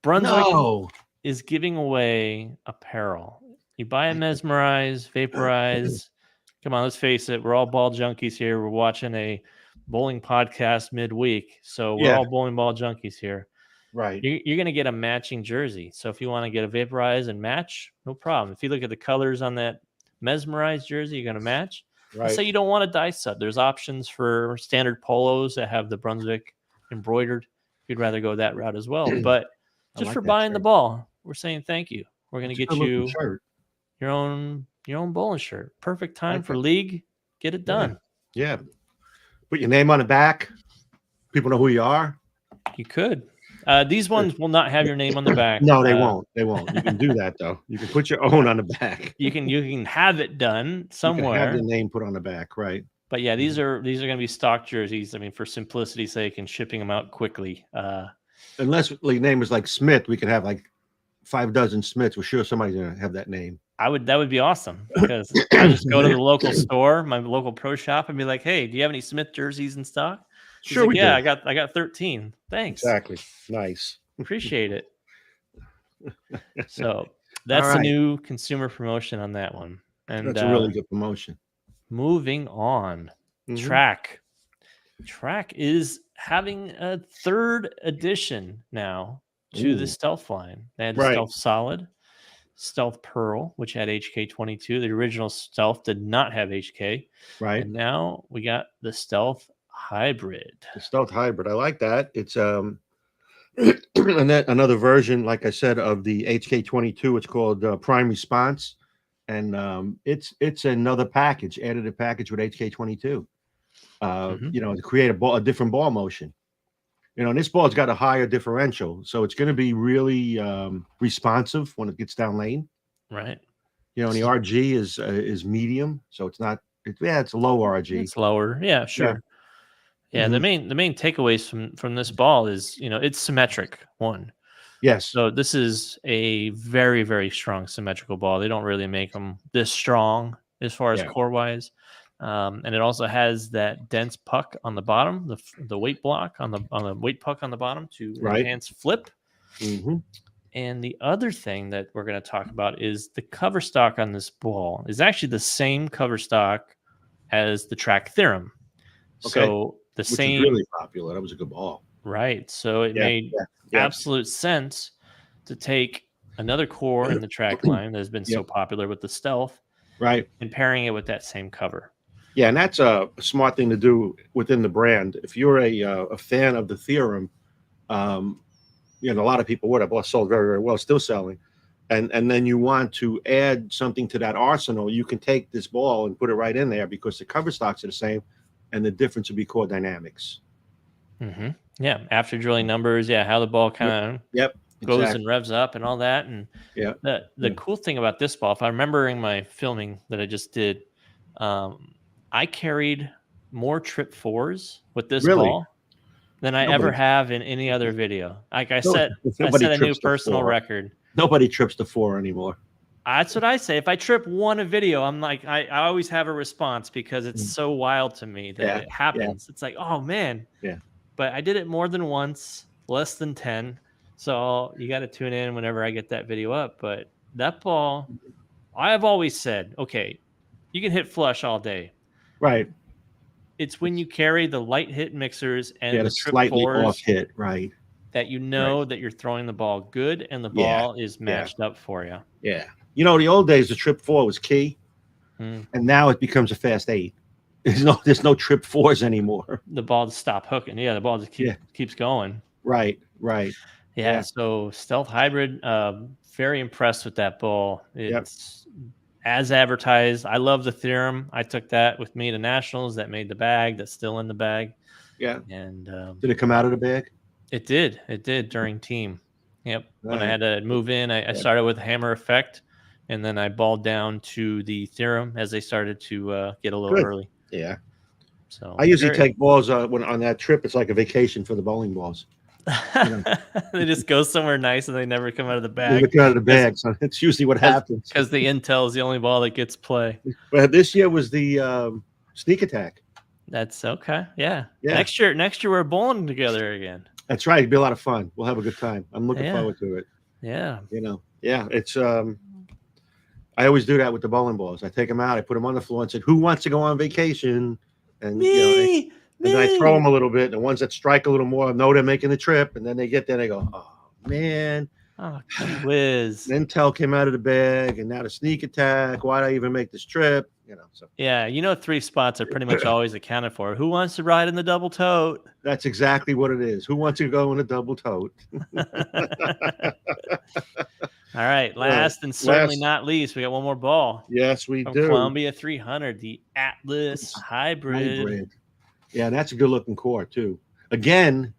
Brunswick is giving away apparel. You buy a mesmerized, vaporized. Come on, let's face it. We're all ball junkies here. We're watching a bowling podcast midweek, so we're all bowling ball junkies here. Right. You're going to get a matching jersey. So if you want to get a vaporize and match, no problem. If you look at the colors on that mesmerized jersey, you're going to match. Right. Say you don't want a dice set. There's options for standard polos that have the Brunswick embroidered. If you'd rather go that route as well. But just for buying the ball, we're saying thank you. We're going to get you your own bowling shirt. Perfect time for league. Get it done. Yeah. Put your name on the back. People know who you are. You could. These ones will not have your name on the back. No, they won't. They won't. You can do that though. You can put your own on the back. You can have it done somewhere. You can have the name put on the back, right? But yeah, these are going to be stock jerseys. I mean, for simplicity's sake and shipping them out quickly. Unless the name is like Smith, we could have like 5 Smiths. We're sure somebody's gonna have that name. That would be awesome because I just go to the local store, my local pro shop, and be like, "Hey, do you have any Smith jerseys in stock?" He's Sure, like, we do. I got 13. Thanks. Exactly. Nice. Appreciate it. So that's the new consumer promotion on that one, and that's a really good promotion. Moving on, Track is having a 3rd edition now to the Stealth line. They had the Stealth Solid, Stealth Pearl, which had HK22. The original Stealth did not have HK. Right. And now we got the Stealth Hybrid. The Stealth Hybrid. I like that. It's and then another version, like I said, of the HK22. It's called Prime Response. And it's another package, additive package with HK22. You know, to create a different ball motion. You know, and this ball's got a higher differential, so it's going to be really responsive when it gets down lane. Right. You know, and the RG is medium, so it's not. It's a low RG. It's lower. Yeah, sure. Yeah. The main takeaways from this ball is, you know, it's symmetric. One. Yes. So this is a very, very strong symmetrical ball. They don't really make them this strong as far as core wise. And it also has that dense puck on the bottom, the weight block on the weight puck on the bottom to enhance flip. And the other thing that we're going to talk about is the cover stock on this ball is actually the same cover stock as the Track Theorem. Okay. So the same, is really popular. That was a good ball. Right. So it made absolute sense to take another core in the Track line that has been so popular with the Stealth, right, and pairing it with that same cover. Yeah, and that's a smart thing to do within the brand. If you're a fan of the Theorem, you know, a lot of people would have. Ball sold very, very well, still selling. And then you want to add something to that arsenal, you can take this ball and put it right in there because the cover stocks are the same, and the difference would be core dynamics. Yeah, after drilling numbers, how the ball kind of goes and revs up and all that. And the cool thing about this ball, if I'm remembering my filming that I just did, I carried more trip 4s with this ball than I ever have in any other video. Like I set a new personal record. Nobody trips the 4 anymore. That's what I say. If I trip one a video, I'm like, I always have a response because it's so wild to me that it happens. It's like, oh man. Yeah. But I did it more than once, less than 10. So you got to tune in whenever I get that video up. But that ball, I have always said, okay, you can hit flush all day. Right. It's when you carry the light hit mixers and the trip slightly 4s off hit, right, that you know that you're throwing the ball good and the ball is matched up for you. Yeah. You know, the old days, the trip 4 was key, and now it becomes a fast 8. There's no trip 4s anymore. The ball just stop hooking. Yeah, the ball just keeps going. Right, right. Yeah, so Stealth Hybrid, very impressed with that ball. It's as advertised. I love the theorem. I took that with me to nationals. That made the bag. That's still in the bag. Yeah. And did it come out of the bag? It did. It did during team. Yep. When I Right. had to move in, I started with hammer effect, and then I balled down to the theorem as they started to get a little early. Yeah. So I usually take balls when on that trip. It's like a vacation for the bowling balls. They just go somewhere nice and they never come out of the bag. They come out of the bag. So it's usually what happens. Because the Intel is the only ball that gets play. But this year was the sneak attack. That's okay. Yeah. Next year we're bowling together again. That's right. It'd be a lot of fun. We'll have a good time. I'm looking forward to it. Yeah. It's I always do that with the bowling balls. I take them out, I put them on the floor and said, "Who wants to go on vacation?" And Me. And then I throw them a little bit. The ones that strike a little more know they're making the trip, and then they get there. They go, "Oh man, whiz!" Intel came out of the bag, and now the sneak attack. Why did I even make this trip? So yeah, 3 spots are pretty much always accounted for. Who wants to ride in the double tote? That's exactly what it is. Who wants to go in a double tote? All right, last and certainly not least, we got one more ball. Yes, we from do. Columbia 300, the Atlas Hybrid. Yeah, that's a good-looking core, too. Again,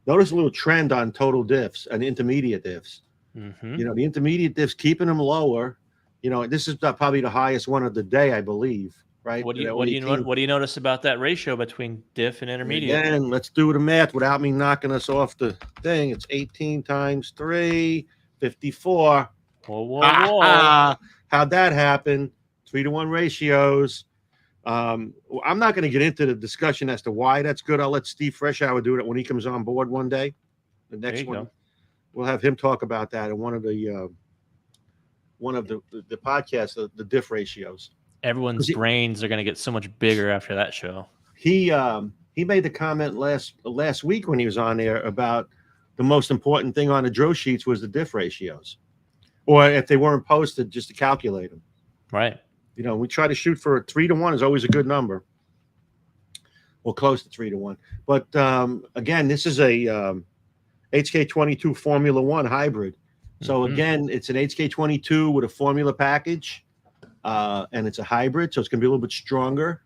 notice a little trend on total diffs and intermediate diffs. Mm-hmm. The intermediate diffs, keeping them lower. This is probably the highest one of the day, I believe, right? What do you notice about that ratio between diff and intermediate? Again, let's do the math without me knocking us off the thing. It's 18 times 3, 54. Whoa. How'd that happen? 3-to-1 ratios. I'm not going to get into the discussion as to why that's good. I'll let Steve Freshour do it when he comes on board one day. The next one, we'll have him talk about that in one of the podcasts, the diff ratios. Everyone's brains are going to get so much bigger after that show. He made the comment last week when he was on there about the most important thing on the drill sheets was the diff ratios, or if they weren't posted, just to calculate them. Right. We try to shoot for 3-to-1 is always a good number. Well, close to 3-to-1. But again, this is a HK22 Formula 1 hybrid. So again, it's an HK22 with a formula package, and it's a hybrid, so it's going to be a little bit stronger.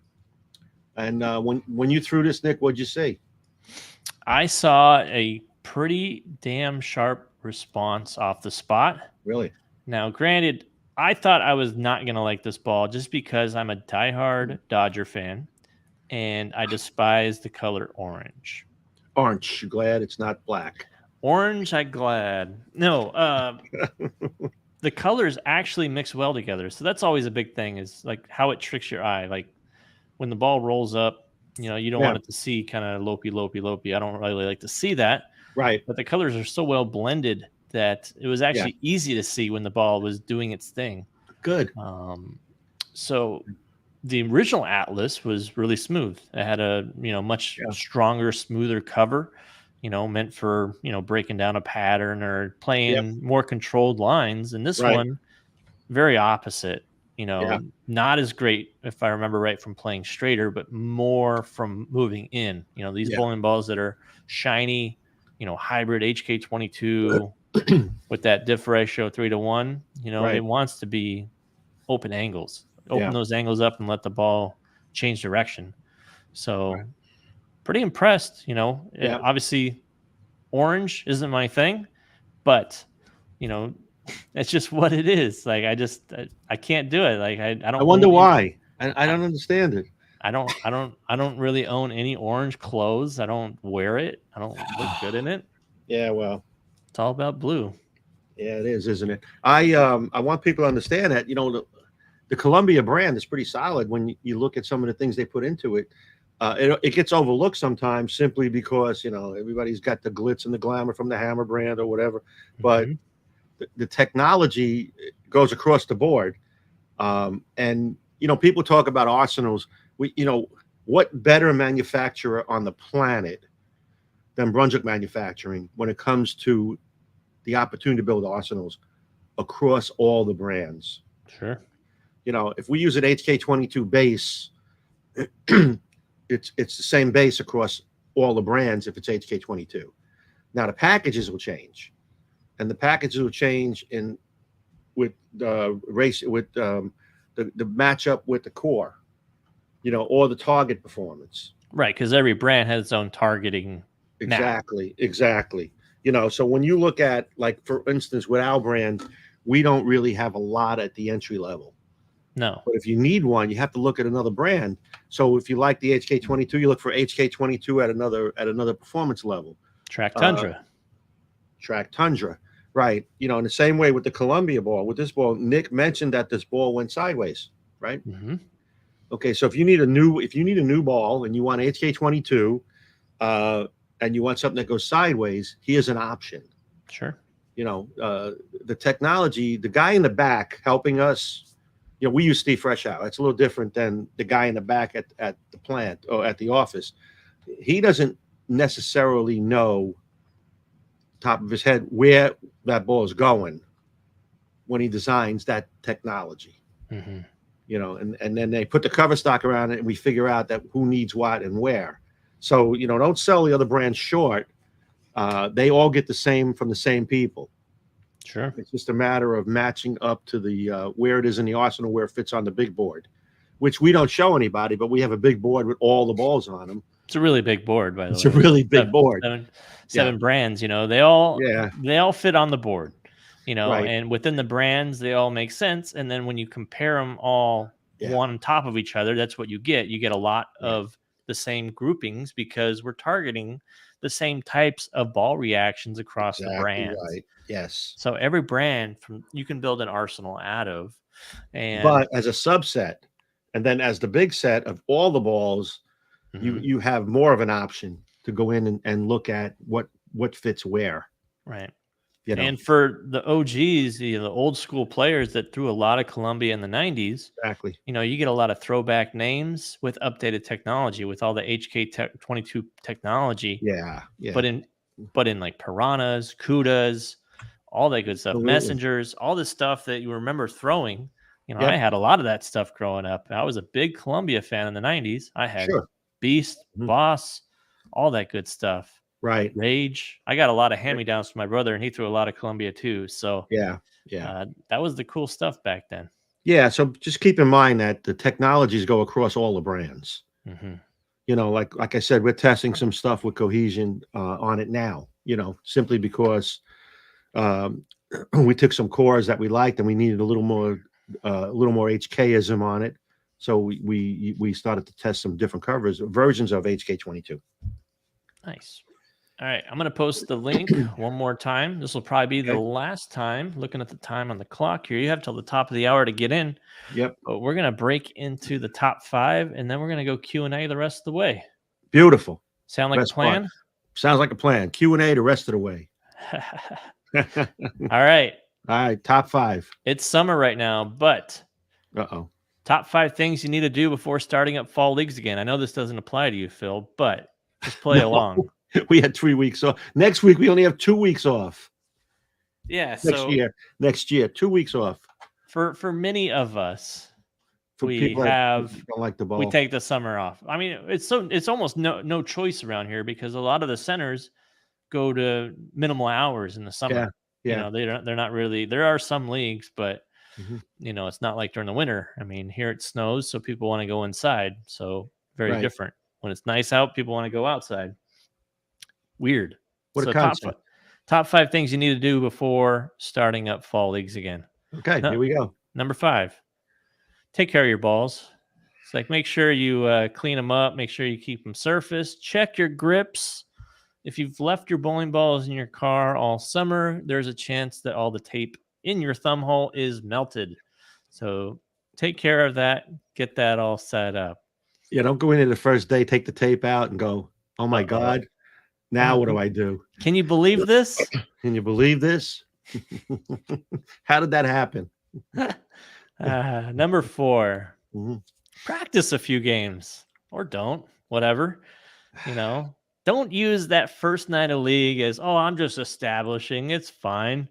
And when you threw this, Nick, what'd you see? I saw a pretty damn sharp response off the spot. Really? Now, granted, I thought I was not going to like this ball just because I'm a diehard Dodger fan, and I despise the color orange. Orange. You're glad it's not black. Orange, I'm glad. No, the colors actually mix well together. So that's always a big thing, is like how it tricks your eye. Like when the ball rolls up, you don't want it to see kind of lopey. I don't really like to see that. Right. But the colors are so well blended that it was actually easy to see when the ball was doing its thing. Good. So the original Atlas was really smooth. It had a much stronger, smoother cover, meant for breaking down a pattern or playing more controlled lines. And this one, very opposite. Not as great, if I remember right, from playing straighter, but more from moving in. These bowling balls that are shiny, hybrid HK22 with that diff ratio 3-to-1. It wants to be open angles. Open those angles up and let the ball change direction. So pretty impressed. Obviously orange isn't my thing, but it's just what it is. Like I can't do it. Like I don't. I wonder why. I don't understand it. I don't really own any orange clothes. I don't wear it. I don't look good in it. Yeah, well, it's all about blue. Yeah, it is, isn't it? I want people to understand that the Columbia brand is pretty solid when you look at some of the things they put into it. It gets overlooked sometimes simply because everybody's got the glitz and the glamour from the Hammer brand or whatever, but the technology goes across the board. And people talk about arsenals. What better manufacturer on the planet than Brunswick Manufacturing when it comes to the opportunity to build arsenals across all the brands? Sure. If we use an HK22 base, it's the same base across all the brands if it's HK22. Now the packages will change, and the packages will change in with race with the matchup with the core, or the target performance. Right, because every brand has its own targeting. Exactly. So when you look at, like, for instance, with our brand, we don't really have a lot at the entry level. No. But if you need one, you have to look at another brand. So if you like the HK22, you look for HK22 at another performance level. Track Tundra. Right. In the same way with the Columbia ball, with this ball, Nick mentioned that this ball went sideways, right? Mm-hmm. Okay, so if you need a new ball and you want HK22, and you want something that goes sideways, here's an option. Sure. The technology, the guy in the back helping us, we use Steve Freshow. It's a little different than the guy in the back at the plant or at the office. He doesn't necessarily know, top of his head, where that ball is going when he designs that technology. Mm-hmm. And then they put the cover stock around it, and we figure out that who needs what and where. So, don't sell the other brands short. They all get the same from the same people. Sure. It's just a matter of matching up to the where it is in the arsenal, where it fits on the big board, which we don't show anybody, but we have a big board with all the balls on them. It's a really big board, by the way. It's a really big board. Seven brands, they all fit on the board, Right. And within the brands, they all make sense. And then when you compare them all one on top of each other, that's what you get. You get a lot of the same groupings because we're targeting the same types of ball reactions across the brands. Right. Yes. So every brand you can build an arsenal out of, but as a subset, and then as the big set of all the balls, you have more of an option to go in and look at what fits where. Right. And for the OGs, the old school players that threw a lot of Columbia in the 90s, exactly. You get a lot of throwback names with updated technology, with all the HK22 technology. Yeah. But in like piranhas, cudas, all that good stuff, Absolutely. messengers, all this stuff that you remember throwing. I had a lot of that stuff growing up. I was a big Columbia fan in the 90s. I had Beast, Boss, all that good stuff. Right. Rage. I got a lot of hand-me-downs from my brother, and he threw a lot of Columbia too. So that was the cool stuff back then. Yeah. So just keep in mind that the technologies go across all the brands. Mm-hmm. Like I said, we're testing some stuff with Cohesion on it now. Simply because we took some cores that we liked and we needed a little more HKism on it. So we started to test some different versions of HK22. Nice. All right, I'm going to post the link one more time. This will probably be the last time. Looking at the time on the clock here, you have till the top of the hour to get in. Yep. But we're going to break into the top 5, and then we're going to go Q&A the rest of the way. Beautiful. Sound like a plan? Sounds like a plan. Q&A the rest of the way. All right. Top 5. It's summer right now, but top 5 things you need to do before starting up fall leagues again. I know this doesn't apply to you, Phil, but just play along. We had 3 weeks off. Next week we only have 2 weeks off. Yeah. Next year, 2 weeks off. For many of us, we don't like the ball. We take the summer off. I mean, it's almost no choice around here because a lot of the centers go to minimal hours in the summer. Yeah. They're not really. There are some leagues, but it's not like during the winter. I mean, here it snows, so people want to go inside. So very different. When it's nice out, people want to go outside. Weird. What a concept. Top 5 things you need to do before starting up fall leagues again. Okay, here we go. Number 5, take care of your balls. It's like, make sure you clean them up. Make sure you keep them surfaced. Check your grips. If you've left your bowling balls in your car all summer, there's a chance that all the tape in your thumb hole is melted. So take care of that. Get that all set up. Yeah, don't go in the first day, take the tape out and go, oh my God, now what do I do? Can you believe this? Can you believe this? How did that happen? Number 4, practice a few games or don't, whatever, Don't use that first night of league as, I'm just establishing. It's fine.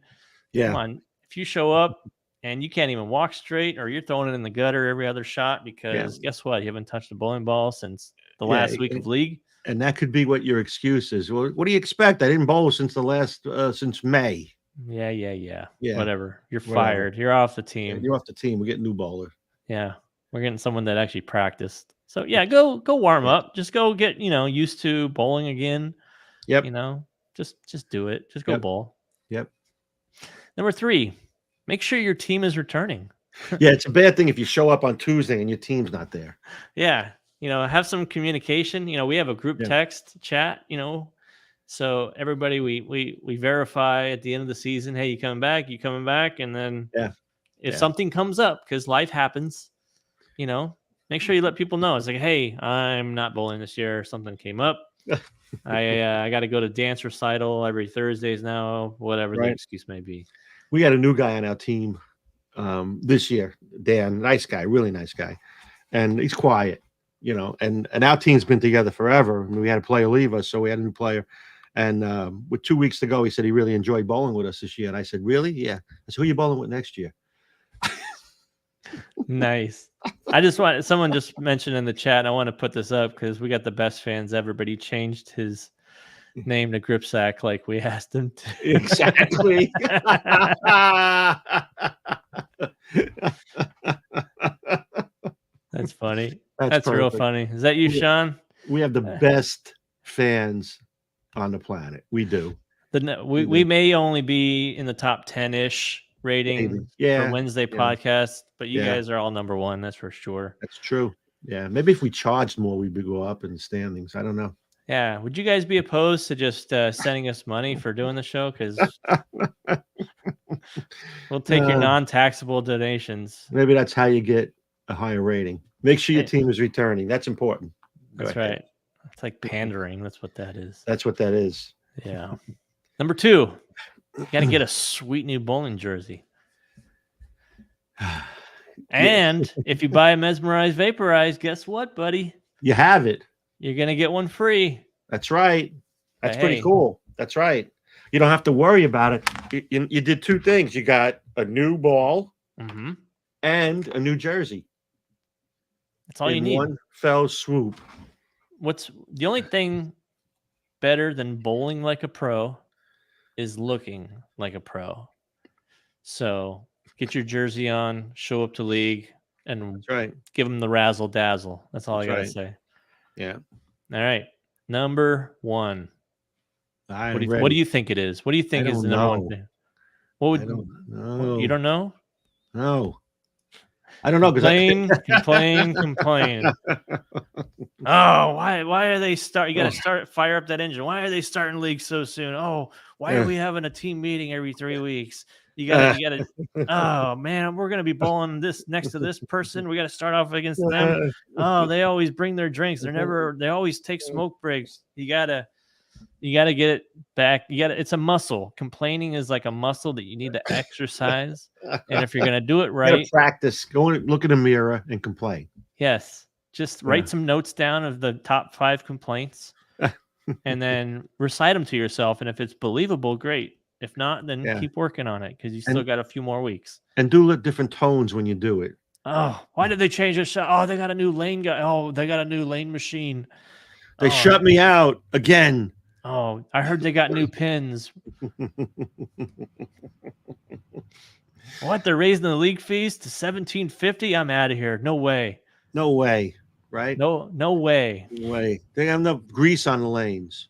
Yeah. Come on. If you show up, and you can't even walk straight, or you're throwing it in the gutter every other shot because guess what? You haven't touched a bowling ball since the last week of league. And that could be what your excuse is. Well, what do you expect? I didn't bowl since since May. Yeah. Whatever. You're fired. You're off the team. Yeah, you're off the team. We're getting a new bowler. Yeah. We're getting someone that actually practiced. So yeah, go warm up. Just go get, used to bowling again. Yep. Just do it. Just go bowl. Yep. Number 3, make sure your team is returning. Yeah, it's a bad thing if you show up on Tuesday and your team's not there. Yeah. Have some communication. We have a group text chat, so everybody we verify at the end of the season, hey, you coming back? And then if something comes up, because life happens, make sure you let people know. It's like, hey, I'm not bowling this year. Something came up. I got to go to dance recital every Thursdays now, whatever the excuse may be. We got a new guy on our team this year, Dan, nice guy, really nice guy. And he's quiet, and our team's been together forever. I mean, we had a player leave us, so we had a new player. And with 2 weeks to go, he said he really enjoyed bowling with us this year. And I said, really? Yeah. I said, who are you bowling with next year? Nice. Someone just mentioned in the chat, and I want to put this up because we got the best fans ever, but he changed his name to Gripsack like we asked him to. Exactly. That's funny. That's real funny. Is that you, Sean? We have the best fans on the planet. We do. We may only be in the top 10-ish rating for Wednesday podcast, but you guys are all number 1. That's for sure. That's true. Yeah. Maybe if we charged more, we would go up in the standings. I don't know. Yeah. Would you guys be opposed to just sending us money for doing the show? Because we'll take your non-taxable donations. Maybe that's how you get a higher rating. Make sure your team is returning. That's important. That's right. It's like pandering. That's what that is. That's what that is. Yeah. Number 2, you got to get a sweet new bowling jersey. And if you buy a mesmerized vaporized, guess what, buddy? You have it. You're going to get one free. That's right. That's pretty cool. That's right. You don't have to worry about it. You did 2 things. You got a new ball and a new jersey. That's all you need. One fell swoop. What's the only thing better than bowling like a pro is looking like a pro. So get your jersey on, show up to league, and give them the razzle dazzle. That's all I got to say. Yeah. All right. Number 1. What do you think it is? What do you think is the number 1 thing? What would you don't know? No. I don't know because complain. Oh, why are they You got to fire up that engine. Why are they starting league so soon? Oh, why are we having a team meeting every 3 weeks? You got to. Oh man, we're gonna be bowling this next to this person. We got to start off against them. Oh, they always bring their drinks. They always take smoke breaks. You gotta get it back. It's a muscle. Complaining is like a muscle that you need to exercise. And if you're going to do it right, practice, go and look in the mirror and complain. Yes. Just write some notes down of the top 5 complaints and then recite them to yourself. And if it's believable, great. If not, then keep working on it because you still got a few more weeks. And do different tones when you do it. Oh, why did they change the shot? Oh, they got a new lane guy. Oh, they got a new lane machine. They shut me out again. Oh, I heard they got new pins. What? They're raising the league fees to $17.50? I'm out of here. No way. No way. Right? No way. No way. They have enough grease on the lanes.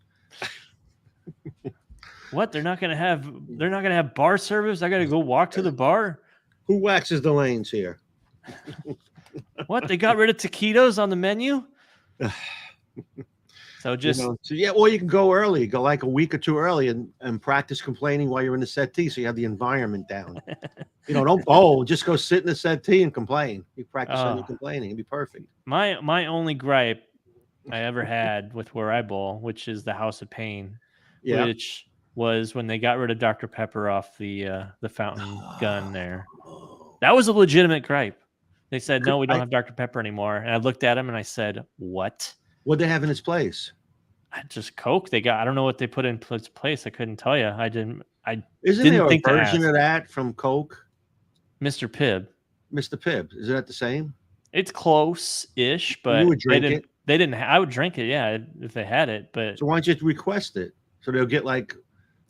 What? They're not gonna have bar service? I gotta go walk to the bar? Who waxes the lanes here? What? They got rid of taquitos on the menu? So just or you can go early, go like a week or 2 early and practice complaining while you're in the settee, so you have the environment down. Don't bowl, just go sit in the settee and complain. You practice on your complaining, it'd be perfect. My only gripe I ever had with where I bowl, which is the House of Pain, which was when they got rid of Dr. Pepper off the fountain gun there. That was a legitimate gripe. They said, no, we don't have Dr. Pepper anymore. And I looked at him and I said, what? What'd they have in its place? Just Coke. I don't know what they put in place. I couldn't tell you. Isn't there a version of that from Coke? Mr. Pibb. Mr. Pibb. Is that the same? It's close-ish, but you would drink it. They didn't. I would drink it, yeah, if they had it. But so why don't you request it? So they'll get like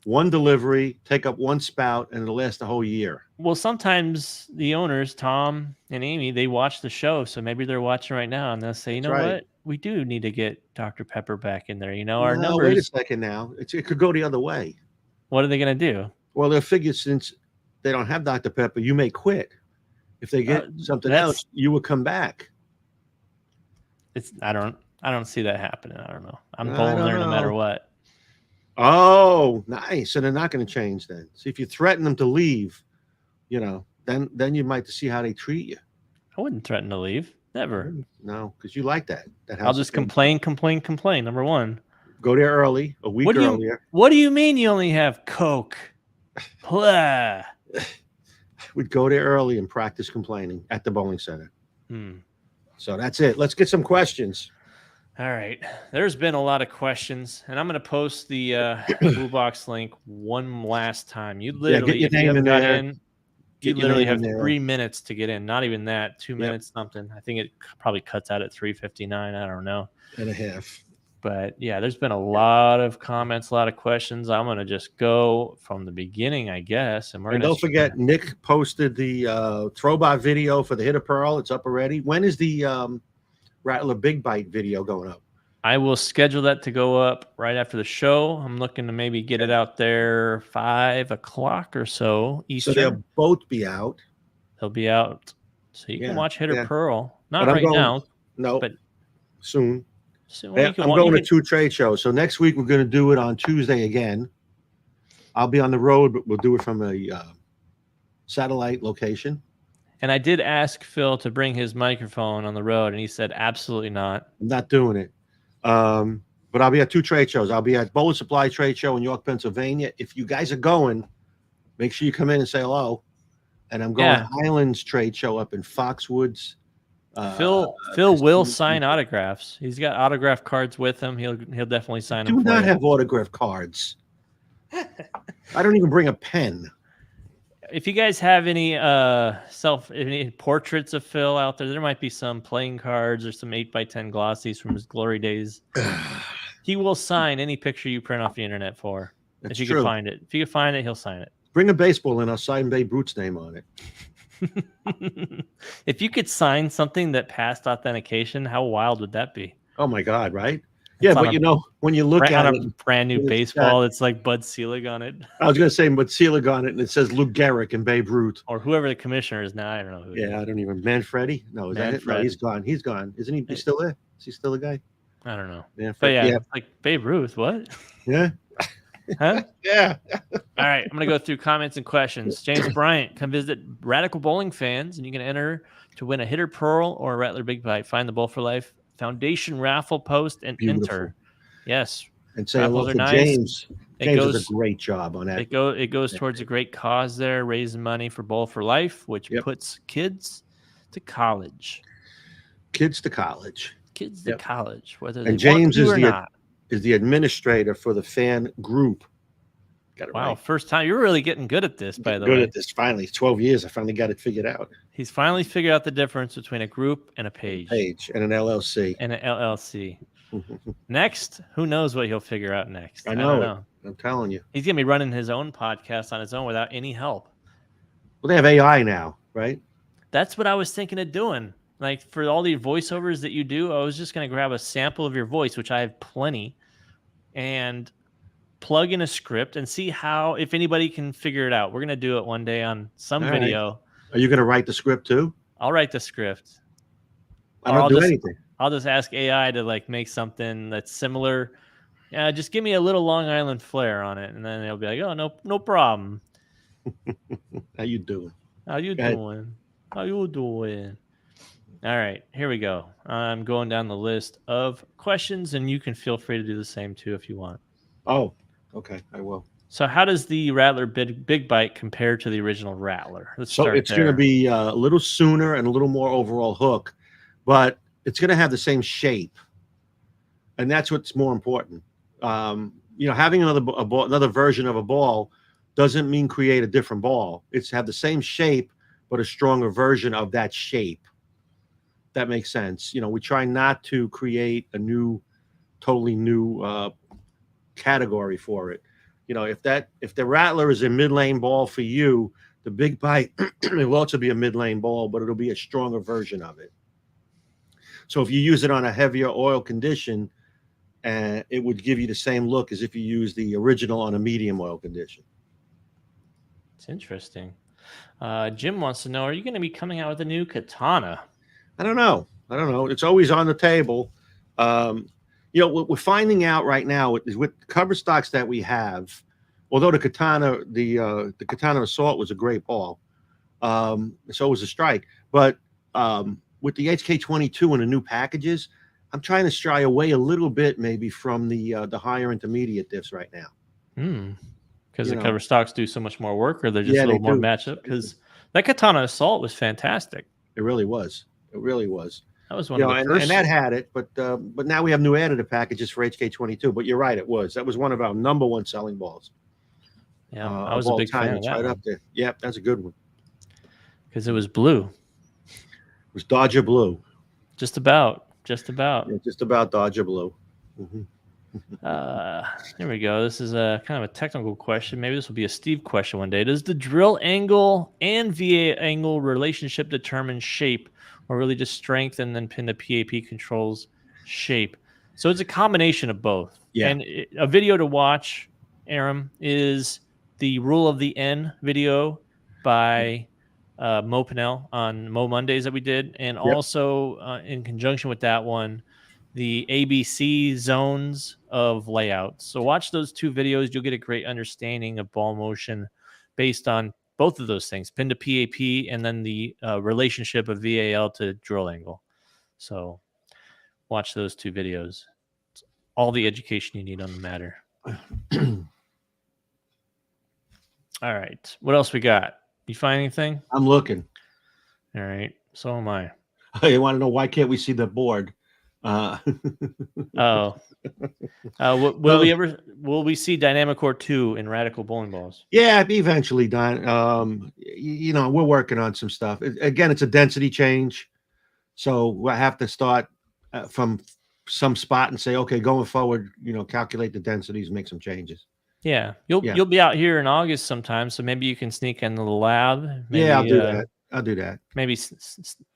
one delivery, take up one spout, and it'll last a whole year. Well, sometimes the owners, Tom and Amy, they watch the show, so maybe they're watching right now, and they'll say, you know what? We do need to get Dr. Pepper back in there. Our numbers. Wait a second now. It could go the other way. What are they going to do? Well, they'll figure since they don't have Dr. Pepper, you may quit. If they get something else, you will come back. I don't see that happening. I don't know. I'm going there no matter what. Oh, nice. So they're not going to change then. See, if you threaten them to leave, then you might see how they treat you. I wouldn't threaten to leave. Never. No, because you like that. I'll just complain. Number one. Go there early, a week earlier. What do you mean you only have Coke? We'd go there early and practice complaining at the bowling center. So that's it. Let's get some questions. All right. There's been a lot of questions, and I'm going to post the Blue Box link one last time. You literally, get your name in there. You literally have 3 minutes to get in. Not even that. 2 minutes something. I think it probably cuts out at 3:59. I don't know. And a half. But yeah, there's been a lot of comments, a lot of questions. I'm going to just go from the beginning, I guess. And don't forget, Nick posted the throwbot video for the Hitter Pearl. It's up already. When is the Rattler Big Bite video going up? I will schedule that to go up right after the show. I'm looking to maybe get it out there 5 o'clock or so Eastern. So they'll both be out. They'll be out. So you can watch Hitter Pearl. Not right now. No, but soon. I'm going to 2 trade shows. So next week we're going to do it on Tuesday again. I'll be on the road, but we'll do it from a satellite location. And I did ask Phil to bring his microphone on the road, and he said absolutely not. I'm not doing it. But I'll be at 2 trade shows. I'll be at Bowler Supply Trade Show in York, Pennsylvania. If you guys are going, make sure you come in and say hello. And I'm going to Highlands Trade Show up in Foxwoods. Phil will sign autographs. He's got autograph cards with him. He'll definitely sign them. Do not have autograph cards. I don't even bring a pen. If you guys have any portraits of Phil out there might be some playing cards or some 8x10 glossies from his glory days. He will sign any picture you print off the internet for. That's if you can find it. If you can find it, he'll sign it. Bring a baseball and I'll sign Babe Ruth's name on it. If you could sign something that passed authentication, how wild would that be? Oh my God, right? Yeah, but when you look at a brand new baseball, it's like Bud Selig on it. I was going to say Bud Selig on it, and it says Lou Gehrig and Babe Ruth. Or whoever the commissioner is now. I don't know who. Yeah, I don't even. Manfredi? No, is that it? No, he's gone. He's gone. Isn't he still there? Is he still a guy? I don't know. But yeah, like Babe Ruth. What? Yeah. Huh? Yeah. All right, I'm going to go through comments and questions. James Bryant, come visit Radical Bowling Fans, and you can enter to win a Hitter Pearl or a Rattler Big Bite. Find the Bowl for Life Foundation raffle post and enter. Yes. And say hello to James. James does a great job on that. It goes towards a great cause there, raising money for Bowl for Life, which puts kids to college. Kids to college. Kids to college, whether and they James want to or not. Is the administrator for the fan group. Got it right. First time. You're really getting good at this, by the way. Good at this, finally. 12 years. I finally got it figured out. He's finally figured out the difference between a group and a page. And an LLC. And an LLC. Next, who knows what he'll figure out next? I know. I'm telling you. He's going to be running his own podcast on his own without any help. Well, they have AI now, right? That's what I was thinking of doing. Like for all the voiceovers that you do, I was just going to grab a sample of your voice, which I have plenty, and plug in a script and see if anybody can figure it out. We're going to do it one day on some video. Are you going to write the script too? I'll write the script. I don't do anything. I'll just ask AI to make something that's similar. Yeah, just give me a little Long Island flair on it, and then they'll be like, "Oh, no problem." How you doing? How you doing? How you doing? All right, here we go. I'm going down the list of questions, and you can feel free to do the same too if you want. Oh, okay, I will. So, how does the Rattler Big Bite compare to the original Rattler? It's going to be a little sooner and a little more overall hook, but it's going to have the same shape, and that's what's more important. Having another version of a ball doesn't mean create a different ball. It's have the same shape, but a stronger version of that shape. That makes sense. You know, we try not to create a totally new category for it. You know, if the Rattler is a mid-lane ball for you, the Big Bite it will also be a mid-lane ball, but it'll be a stronger version of it. So if you use it on a heavier oil condition, it would give you the same look as if you use the original on a medium oil condition. It's interesting. Jim wants to know, are you going to be coming out with a new katana? I don't know. It's always on the table. You know, what we're finding out right now is with the cover stocks that we have, although the katana assault was a great ball, so was the strike. But with the HK22 and the new packages, I'm trying to shy away a little bit maybe from the higher intermediate diffs right now. Because the cover stocks do so much more work, or they're just a little more matched up. Because that katana assault was fantastic. It really was. That was one of the first. And that had it, but now we have new additive packages for HK22. But you're right, that was one of our number one selling balls. Yeah, I was a big fan of that. Right up there. Yeah, that's a good one. Because it was blue. It was Dodger blue. Just about. Yeah, just about Dodger blue. Here we go. This is a kind of a technical question. Maybe this will be a Steve question one day. Does the drill angle and VA angle relationship determine shape, or really just strength and then pin to PAP controls shape? So it's a combination of both. Yeah. And a video to watch, Aram, is the Rule of the N video by Mo Pinnell on Mo Mondays that we did. And also in conjunction with that one, the ABC zones of layouts. So watch those two videos. You'll get a great understanding of ball motion based on both of those things, pin to PAP, and then the relationship of VAL to drill angle. So watch those two videos. It's all the education you need on the matter. All right. What else we got? You find anything? I'm looking. All right. So am I. You want to know why can't we see the board? Will we see Dynamic Core 2 in Radical bowling balls? Yeah, eventually, Don. You know, we're working on some stuff. Again, it's a density change, so I have to start from some spot and say, okay, going forward, you know, calculate the densities, make some changes. Yeah, you'll be out here in August sometime, so maybe you can sneak into the lab. Maybe, yeah, I'll do that. Maybe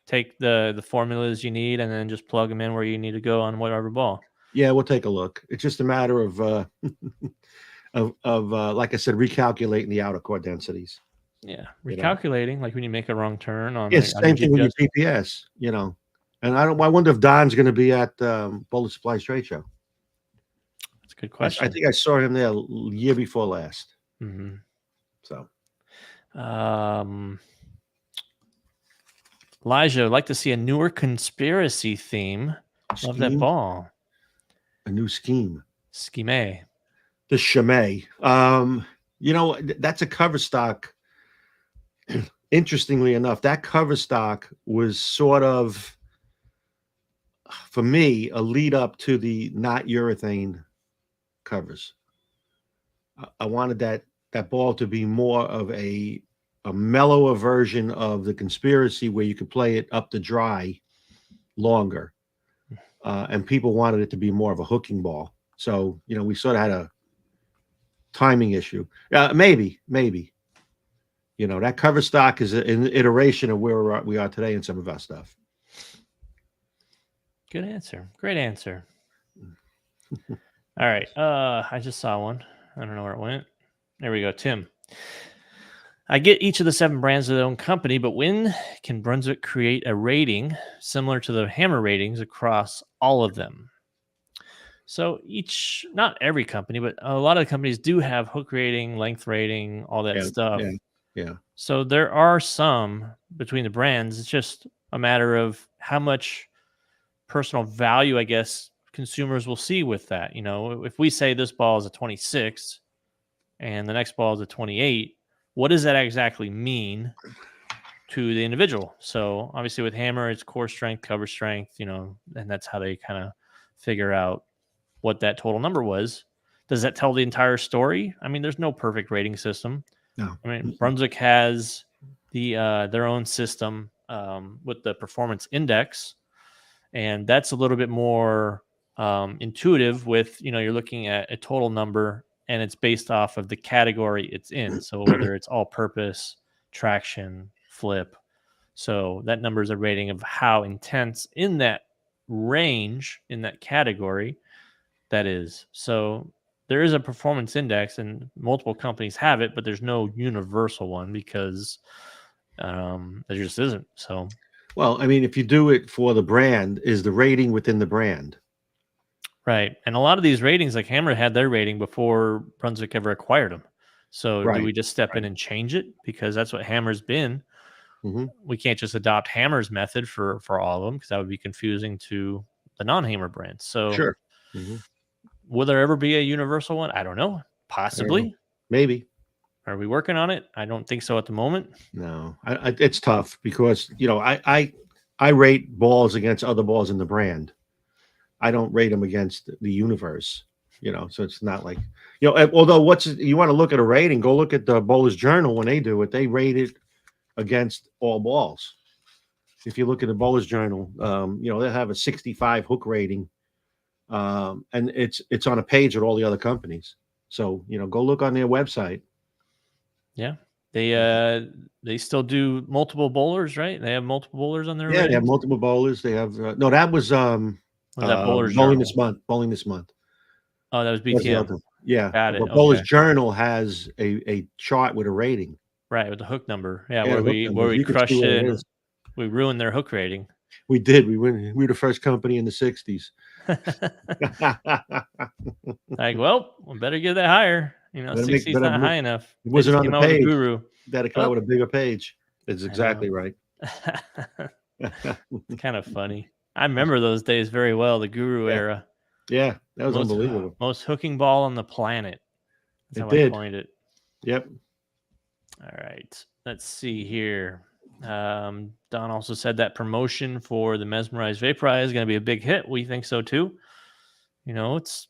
take the formulas you need and then just plug them in where you need to go on whatever ball. Yeah, we'll take a look. It's just a matter of like I said, recalculating the outer core densities. Yeah, recalculating, like when you make a wrong turn on. It's same thing with your PPS, you know. And I wonder if Don's going to be at Bullet Supply Trade Show. That's a good question. I think I saw him there year before last. Mm-hmm. So, Elijah, I'd like to see a newer conspiracy theme. Love that ball. A new scheme. Scheme. The Chimay. You know, that's a cover stock. Interestingly enough, that cover stock was sort of, for me, a lead up to the not urethane covers. I wanted that ball to be more of a mellower version of the conspiracy where you could play it up to dry longer. And people wanted it to be more of a hooking ball. So, you know, we sort of had a timing issue. Maybe. You know, that cover stock is an iteration of where we are today in some of our stuff. Good answer. Great answer. All right. I just saw one. I don't know where it went. There we go. Tim. I get each of the 7 brands of their own company, but when can Brunswick create a rating similar to the Hammer ratings across all of them? So not every company, but a lot of the companies do have hook rating, length rating, all that stuff. Yeah. So there are some between the brands. It's just a matter of how much personal value, I guess, consumers will see with that. You know, if we say this ball is a 26 and the next ball is a 28, what does that exactly mean to the individual? So obviously with Hammer, it's core strength, cover strength, you know, and that's how they kind of figure out what that total number was. Does that tell the entire story? I mean, there's no perfect rating system. No. I mean, Brunswick has their own system with the performance index, and that's a little bit more intuitive. With you're looking at a total number, and it's based off of the category it's in. So whether it's all-purpose, traction, flip, so that number is a rating of how intense in that range, in that category, that is. So there is a performance index, and multiple companies have it, but there's no universal one because there just isn't. So, well, I mean, if you do it for the brand, is the rating within the brand? right. And a lot of these ratings, like Hammer had their rating before Brunswick ever acquired them. So do we just step in and change it? Because that's what Hammer's been. Mm-hmm. We can't just adopt Hammer's method for all of them, because that would be confusing to the non-Hammer brands. So Sure. Mm-hmm. Will there ever be a universal one? I don't know. Possibly. I don't know. Maybe. Are we working on it? I don't think so at the moment. No, it's tough because I rate balls against other balls in the brand. I don't rate them against the universe. So it's not like although you want to look at a rating, go look at the Bowler's Journal when they do it. They rate it against all balls. If you look at the Bowler's Journal, they have a 65 hook rating, and it's on a page with all the other companies. So go look on their website. Yeah, they still do multiple bowlers, right? They have multiple bowlers on their ratings? They have multiple bowlers. They have no. That was that Bowler's Bowling Journal? Bowling this month. Oh, that was BTM. Yeah, got it. But Bowler's Journal has a chart with a rating. Right, with the hook number. Yeah, where we crushed it. And we ruined their hook rating. We did. We were the first company in the 60s. Like, well, we better get that higher. 60 is not high enough. It wasn't on the page. Guru. That it come out with a bigger page. It's exactly right. It's kind of funny. I remember those days very well, the Guru era. Yeah, that was unbelievable. Most hooking ball on the planet. That's how I coined it. Yep. All right. Let's see here. Don also said that promotion for the mesmerized vaporize is going to be a big hit. We think so too. It's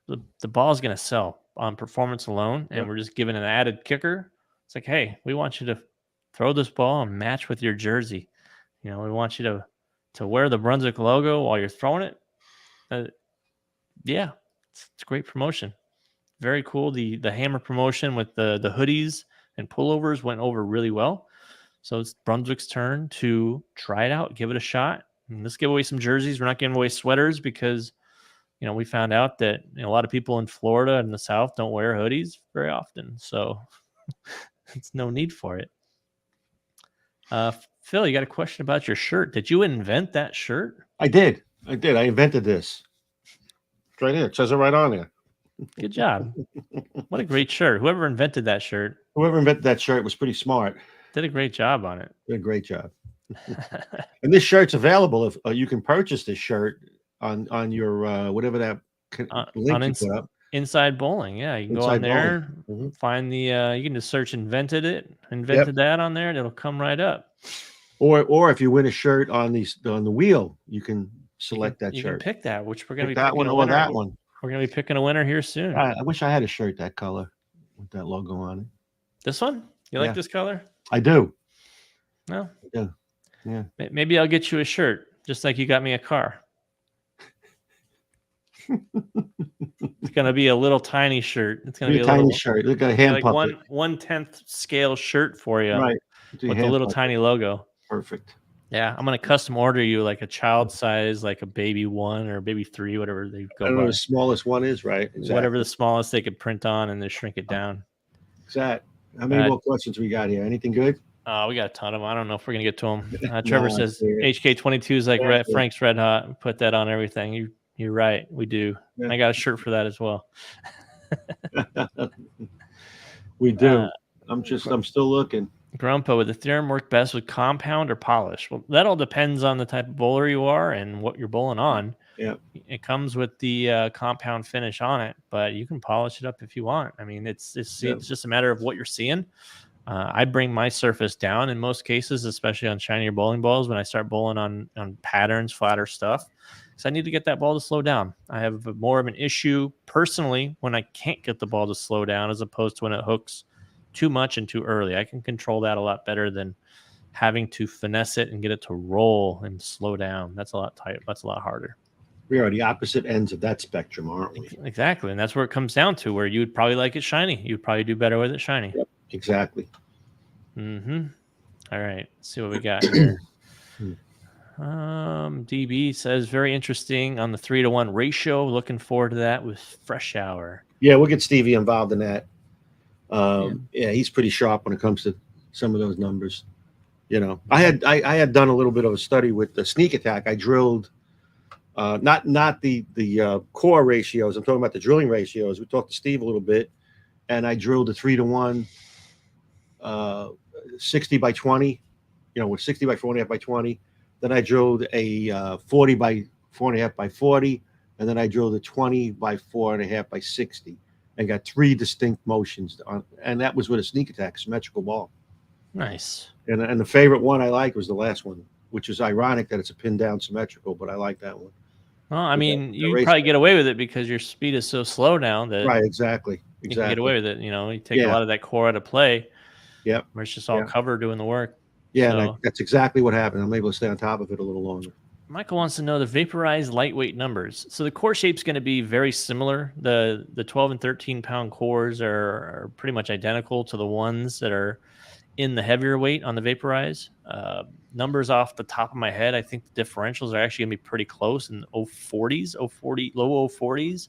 the ball is going to sell on performance alone, and we're just giving an added kicker. It's like, hey, we want you to throw this ball and match with your jersey. We want you to wear the Brunswick logo while you're throwing it. It's great promotion. Very cool. The Hammer promotion with the hoodies and pullovers went over really well. So it's Brunswick's turn to try it out, give it a shot. And let's give away some jerseys. We're not giving away sweaters because, we found out that a lot of people in Florida and the South don't wear hoodies very often. So it's no need for it. Phil, you got a question about your shirt. Did you invent that shirt? I did. I invented this. It's right here. It says it right on there. Good job. What a great shirt. Whoever invented that shirt was pretty smart. Did a great job on it. Did a great job. And this shirt's available. If you can purchase this shirt on your whatever that link you put up. Inside Bowling. Yeah, you can go on there, find the you can just search invented that on there, and it'll come right up. Or if you win a shirt on the wheel, you can select that shirt. You can pick that, which we're going to be that picking one a or winner. that one. We're going to be picking a winner here soon. I wish I had a shirt that color with that logo on it. This one? You like this color? I do. No? Yeah. Yeah. Maybe I'll get you a shirt, just like you got me a car. It's going to be a little tiny shirt. It's going to be a tiny shirt. Look at a hand puppet. 1/10 scale shirt for you. Right. With a little tiny logo. Perfect. Yeah, I'm going to custom order you like a child size, like a baby 1 or baby 3, whatever they go by. I don't know what the smallest one is, right? Exactly. Whatever the smallest they could print on, and then shrink it down. Exactly. How many more questions we got here? Anything good? We got a ton of them. I don't know if we're going to get to them. Trevor says HK22 is like Frank's Red Hot. Put that on everything. You're right. We do. Yeah. I got a shirt for that as well. We do. I'm still looking. Grumpo, would the theorem work best with compound or polish? Well, that all depends on the type of bowler you are and what you're bowling on. Yeah. It comes with the compound finish on it, but you can polish it up if you want. I mean, it's just a matter of what you're seeing. I bring my surface down in most cases, especially on shinier bowling balls when I start bowling on patterns, flatter stuff. So I need to get that ball to slow down. I have more of an issue personally when I can't get the ball to slow down as opposed to when it hooks too much and too early. I can control that a lot better than having to finesse it and get it to roll and slow down. That's a lot tight. That's a lot harder. We are the opposite ends of that spectrum, aren't we? Exactly. And that's where it comes down to, where you'd probably like it shiny. You'd probably do better with it shiny. Yep, exactly. Mm-hmm. All right. Let's see what we got here. DB says very interesting on the 3-to-1 ratio. Looking forward to that with Fresh Hour. Yeah, we'll get Stevie involved in that. Yeah, he's pretty sharp when it comes to some of those numbers. You know, I had done a little bit of a study with the sneak attack. I drilled not the core ratios. I'm talking about the drilling ratios. We talked to Steve a little bit, and I drilled a 3-to-1, 60 by 20. You know, with 60 by 4.5 by 20. Then I drilled a 40 by 4.5 by 40, and then I drilled a 20 by 4.5 by 60, and got 3 distinct motions on, and that was with a sneak attack symmetrical ball. Nice. And the favorite one I liked was the last one, which is ironic that it's a pin down symmetrical, but I like that one. Well, I mean, you probably get away with it because your speed is so slow now that right, exactly. You can get away with it. You know, you take a lot of that core out of play. Yep. Where it's just all cover doing the work. Yeah, so, that's exactly what happened. I'm able to stay on top of it a little longer. Michael wants to know the vaporized lightweight numbers. So the core shape's going to be very similar. The 12 and 13 pound cores are pretty much identical to the ones that are in the heavier weight on the vaporized. Numbers off the top of my head, I think the differentials are actually going to be pretty close in low 40s.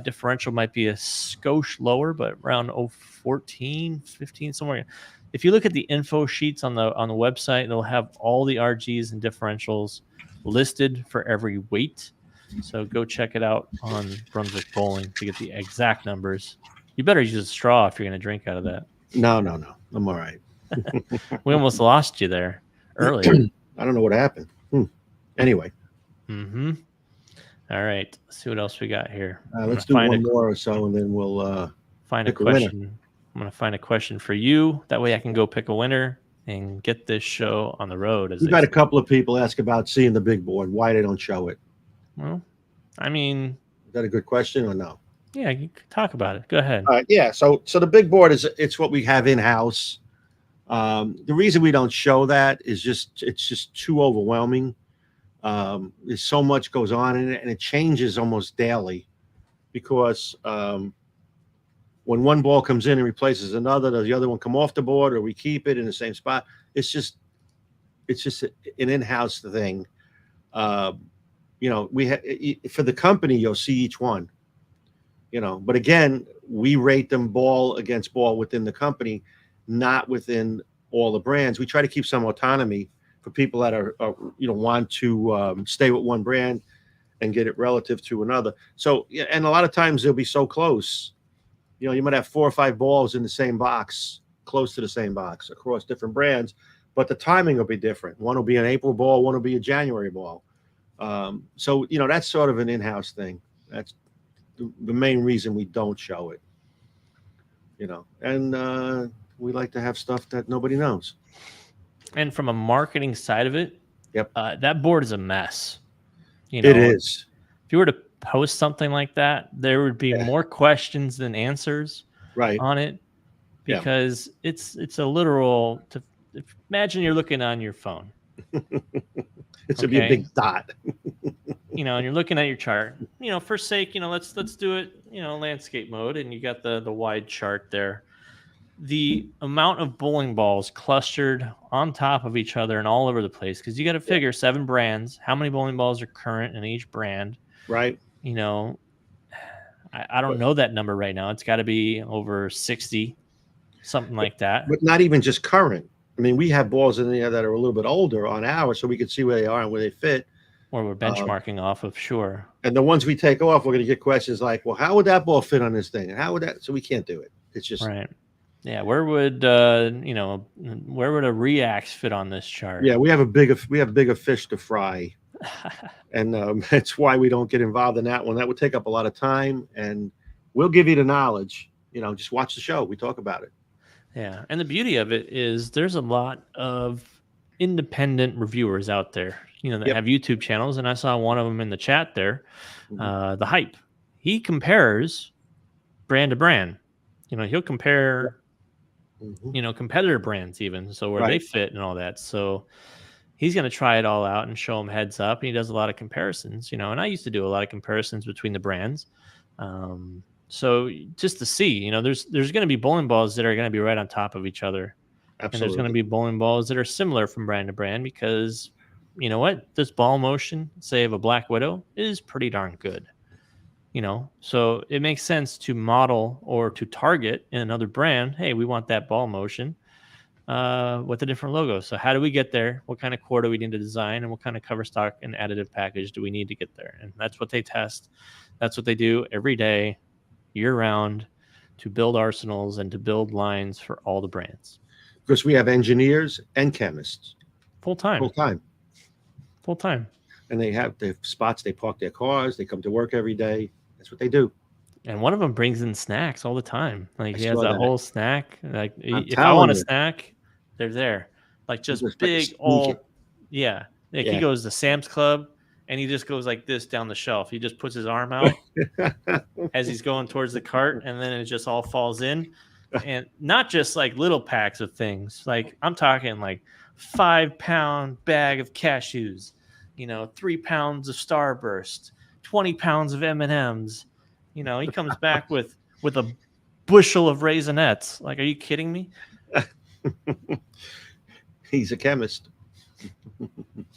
Differential might be a skosh lower, but around 014, 15, somewhere. If you look at the info sheets on the website, they'll have all the RGs and differentials listed for every weight. So go check it out on Brunswick Bowling to get the exact numbers. You better use a straw if you're going to drink out of that. No. I'm all right. We almost lost you there earlier. I don't know what happened. Anyway. Mm-hmm. All right. Let's see what else we got here. Let's do one more or so, and then we'll find a question. I'm going to find a question for you. That way I can go pick a winner and get this show on the road. We've had a couple of people ask about seeing the big board, why they don't show it. Well, I mean... Is that a good question or no? Yeah, you can talk about it. Go ahead. Yeah, so the big board it's what we have in-house. The reason we don't show that is it's just too overwhelming. There's so much goes on in it, and it changes almost daily because when one ball comes in and replaces another, does the other one come off the board, or we keep it in the same spot? It's just an in-house thing. You know, for the company, you'll see each one. You know, but again, we rate them ball against ball within the company, not within all the brands. We try to keep some autonomy for people that are want to stay with one brand and get it relative to another. So, and a lot of times they'll be so close. You know, you might have 4 or 5 balls in the same box, close to the same box across different brands, but the timing will be different. One will be an April ball, one will be a January ball. So, you know, that's sort of an in-house thing. That's the main reason we don't show it. You know, and we like to have stuff that nobody knows. And from a marketing side of it, that board is a mess. You know, it is. If you were to post something like that, there would be more questions than answers on it, because it's a literal. Imagine you're looking on your phone. It's gonna be a big dot. You know, and you're looking at your chart. You know, for sake, you know, let's do it. You know, landscape mode, and you got the wide chart there. The amount of bowling balls clustered on top of each other and all over the place, because you got to figure 7 brands. How many bowling balls are current in each brand? Right. You know, I don't know that number right now. It's got to be over 60, something like that. But not even just current. I mean, we have balls in there that are a little bit older on ours, so we can see where they are and where they fit. Or we're benchmarking off of, sure. And the ones we take off, we're going to get questions like, well, how would that ball fit on this thing? And how would that? So we can't do it. It's just right. Yeah, where would where would a Reax fit on this chart? Yeah, we have bigger fish to fry, and that's why we don't get involved in that one. That would take up a lot of time, and we'll give you the knowledge. You know, just watch the show. We talk about it. Yeah, and the beauty of it is there's a lot of independent reviewers out there, you know, that have YouTube channels, and I saw one of them in the chat there, the Hype. He compares brand to brand. You know, he'll compare competitor brands even. So where they fit and all that. So he's going to try it all out and show them heads up. And he does a lot of comparisons, and I used to do a lot of comparisons between the brands. So just to see, there's going to be bowling balls that are going to be right on top of each other. Absolutely. And there's going to be bowling balls that are similar from brand to brand because you know what? This ball motion, say of a Black Widow, is pretty darn good. So it makes sense to model or to target in another brand. Hey, we want that ball motion with a different logo. So how do we get there? What kind of core do we need to design? And what kind of cover stock and additive package do we need to get there? And that's what they test. That's what they do every day, year round, to build arsenals and to build lines for all the brands. Because we have engineers and chemists. Full time. And they have the spots they park their cars. They come to work every day. That's what they do. And one of them brings in snacks all the time. Like he has a whole snack. Like if I want a snack, they're there. Like just big old, yeah. Like he goes to Sam's Club and he just goes like this down the shelf. He just puts his arm out as he's going towards the cart, and then it just all falls in. And not just like little packs of things. Like I'm talking like 5-pound bag of cashews, 3 pounds of Starburst, 20 pounds of M&Ms. He comes back with a bushel of Raisinets. Like, are you kidding me? He's a chemist.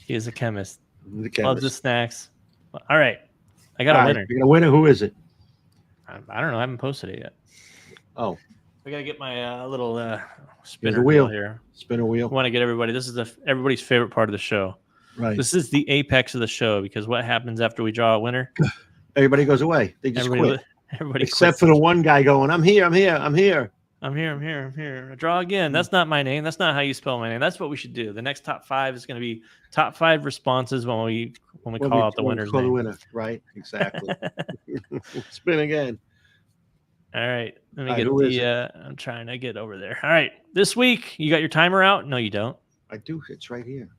He is a chemist. Loves the snacks. All right. I got a winner. You got a winner? Who is it? I don't know. I haven't posted it yet. Oh. I got to get my little spinner wheel here. Spinner wheel. I want to get everybody. This is everybody's favorite part of the show. Right. This is the apex of the show because what happens after we draw a winner? Everybody goes away. They just quit. Everybody except for the one guy going, I'm here. I draw again. That's not my name. That's not how you spell my name. That's what we should do. The next top 5 is going to be top 5 responses when we call out the winner's name. The winner. Right. Exactly. Spin again. All right. Let me get I'm trying to get over there. All right. This week, you got your timer out? No, you don't. I do. It's right here.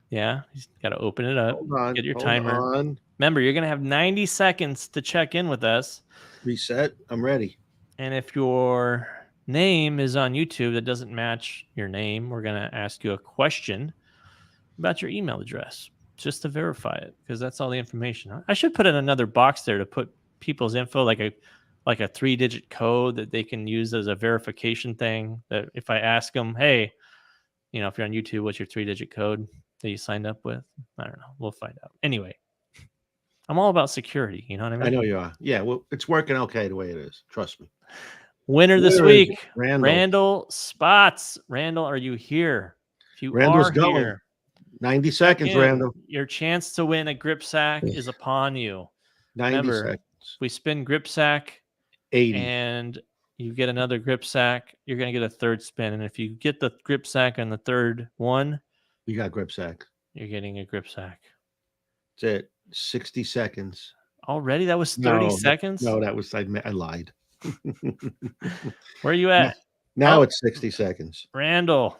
Yeah. You got to open it up. Hold on. Get your timer. Remember, you're going to have 90 seconds to check in with us. Reset. I'm ready. And if your name is on YouTube that doesn't match your name, we're going to ask you a question about your email address just to verify it because that's all the information. I should put in another box there to put people's info, like a 3-digit code that they can use as a verification thing. That if I ask them, hey, if you're on YouTube, what's your 3-digit code that you signed up with? I don't know. We'll find out. Anyway, I'm all about security. You know what I mean? I know you are. Yeah. Well, it's working okay the way it is. Trust me. Winner this week, Randall Spots. Randall, are you here? If you Randall's are here, 90 seconds, Randall. Your chance to win a grip sack is upon you. 90 seconds. We spin grip sack. 80. And you get another grip sack, you're going to get a third spin. And if you get the grip sack on the third one, you got grip sack. You're getting a grip sack. That's it. 60 seconds. Already? That was 30 seconds? No, that was, I lied. Where are you at? Now it's 60 seconds. Randall.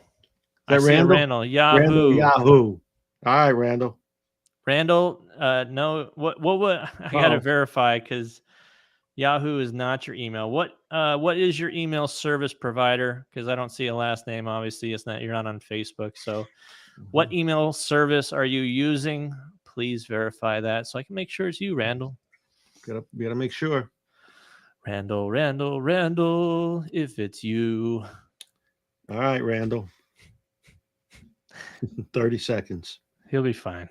Is that Randall? Yahoo. Yahoo. All right, Randall. Randall, no. What I got to verify because Yahoo is not your email. What is your email service provider? Because I don't see a last name. Obviously, it's not. You're not on Facebook. So, what email service are you using? Please verify that so I can make sure it's you, Randall. Gotta make sure. Randall, if it's you. All right, Randall. 30 seconds. He'll be fine.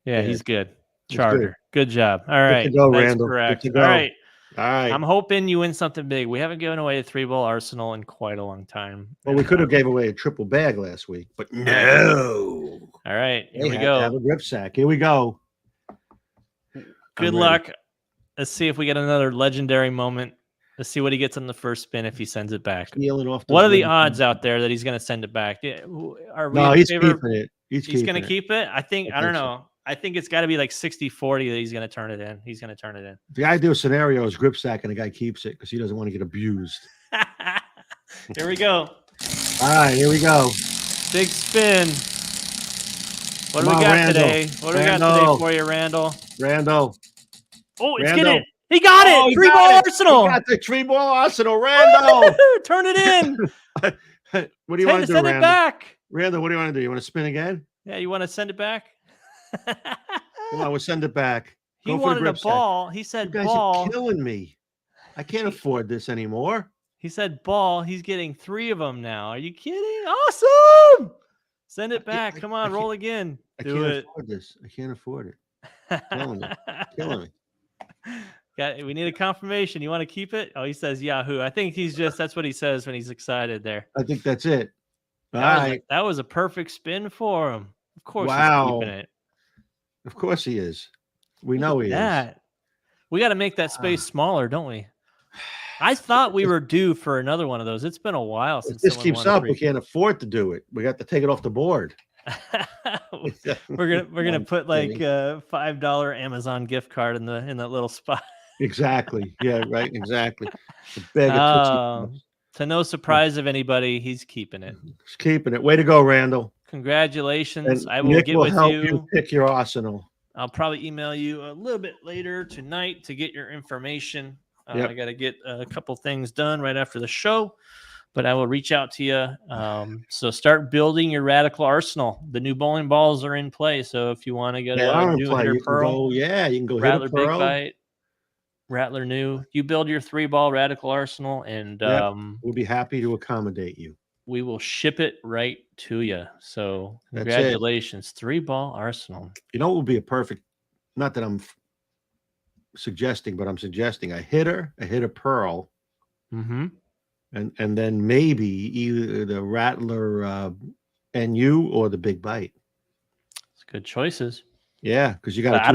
Yeah, he's good. Charter. Good job. All right. Good to go, that's Randall. correct. Good to go. All right. All right. I'm hoping you win something big. We haven't given away a 3-ball arsenal in quite a long time. Well, we could have gave away a triple bag last week, but no. All right. Here we go. Have a grip sack. Here we go. Good luck. Let's see if we get another legendary moment. Let's see what he gets on the first spin if he sends it back. What are the odds out there that he's going to send it back? No, he's keeping it. He's going to keep it? I don't know. I think it's got to be like 60-40 that he's going to turn it in. He's going to turn it in. The ideal scenario is grip sack and the guy keeps it because he doesn't want to get abused. Here we go. All right, here we go. Big spin. What do we got today? What do we got today for you, Randall? Oh, it's getting. He got it. 3-ball arsenal. He got the 3-ball arsenal, Randall. Turn it in. What do you want to do, Send it Randall? back. Randall, what do you want to do? You want to spin again? Yeah, you want to send it back? Come on, we'll send it back. He Go for the wanted a grip sack. ball. He You said guys ball. are killing me. I can't afford this anymore. He said ball. He's getting 3 of them now. Are you kidding? Awesome. Send it back. Come on, roll again. Do it. Afford this. I can't afford it. Killing me. Killing me. We need a confirmation. You want to keep it? Oh, he says Yahoo. I think that's what he says when he's excited there. I think that's it. That was a perfect spin for him. Of course he's keeping it. Of course he is. We know he is. We got to make that space smaller, don't we? I thought we were due for another one of those. It's been a while since this keeps up. We can't afford to do it. We got to take it off the board. we're gonna put like a $5 Amazon gift card in that little spot. Exactly. Yeah. Right. Exactly. A bag of to no surprise of anybody, he's keeping it. He's keeping it. Way to go, Randall! Congratulations. And I will Nick get will with help you. Pick your arsenal. I'll probably email you a little bit later tonight to get your information. I got to get a couple things done right after the show, but I will reach out to you. So start building your radical arsenal. The new bowling balls are in play. So if you want to get a new hitter pearl, you can go Rattler hit a pearl. Big Bite, Rattler new. You build your 3-ball radical arsenal, and we'll be happy to accommodate you. We will ship it right to you. So congratulations, 3-ball arsenal. You know, it would be a perfect. Not that I'm suggesting, but I'm suggesting a hitter, a pearl, and then maybe either the Rattler NU or the Big Bite. It's good choices. Yeah, because you got. I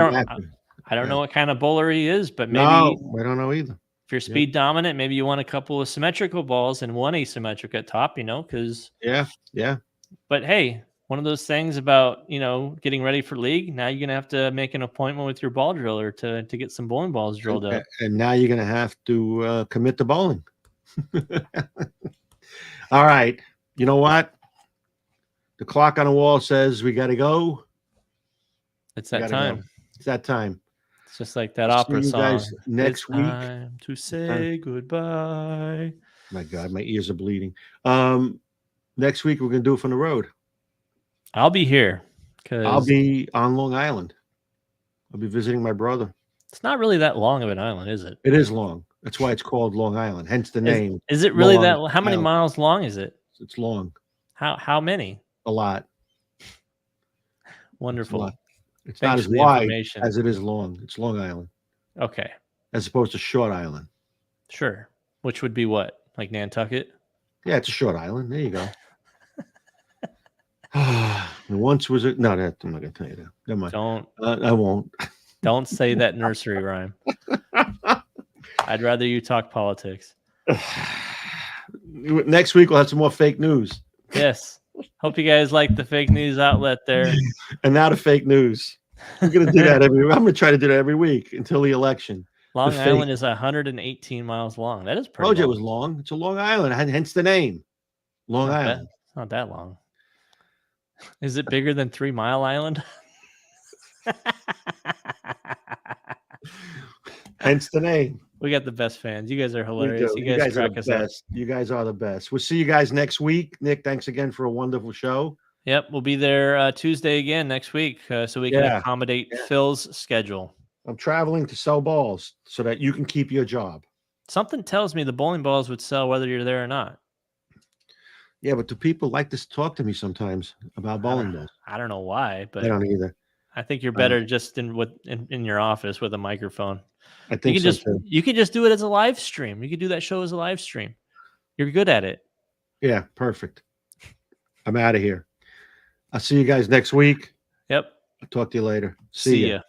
don't know what kind of bowler he is, but maybe I don't know either. If you're speed dominant, maybe you want a couple of symmetrical balls and one asymmetric at top. Because yeah. But hey, one of those things about getting ready for league. Now you're gonna have to make an appointment with your ball driller to get some bowling balls drilled up. And now you're gonna have to commit to bowling. All right. You know what? The clock on the wall says we got to go. It's that time. Go. It's that time. It's just like that opera song. Guys next week. Time to say goodbye. My God, my ears are bleeding. Next week we're gonna do it from the road. I'll be here because I'll be on Long Island. I'll be visiting my brother. It's not really that long of an island, is it? It is long. That's why it's called Long Island. Hence the name. Is it really that? How many miles long is it? It's long. How many? A lot. Wonderful. It's not as wide as it is long. It's Long Island. Okay. As opposed to Short Island. Sure. Which would be what? Like Nantucket? Yeah, it's a short island. There you go. Once was it? No, I'm not going to tell you that. Never mind. Don't. I won't. Don't say that nursery rhyme. I'd rather you talk politics. Next week we'll have some more fake news. Yes. Hope you guys like the fake news outlet there. And now the fake news. We're going to do that I'm going to try to do that every week until the election. Long Island is 118 miles long. That is pretty long. It was long. It's a Long Island, hence the name. Long Island. It's not that long. Is it bigger than 3 Mile Island? Hence the name. We got the best fans. You guys are hilarious. You guys are the best. You guys are the best. We'll see you guys next week. Nick, thanks again for a wonderful show. Yep, we'll be there Tuesday again next week, so we can accommodate Phil's schedule. I'm traveling to sell balls so that you can keep your job. Something tells me the bowling balls would sell whether you're there or not. Yeah, but do people like to talk to me sometimes about bowling balls? I don't know why, but I don't either. I think you're better just in your office with a microphone. I think you can just do it as a live stream. You can do that show as a live stream. You're good at it. Yeah, perfect. I'm out of here. I'll see you guys next week. Yep. I'll talk to you later. See ya.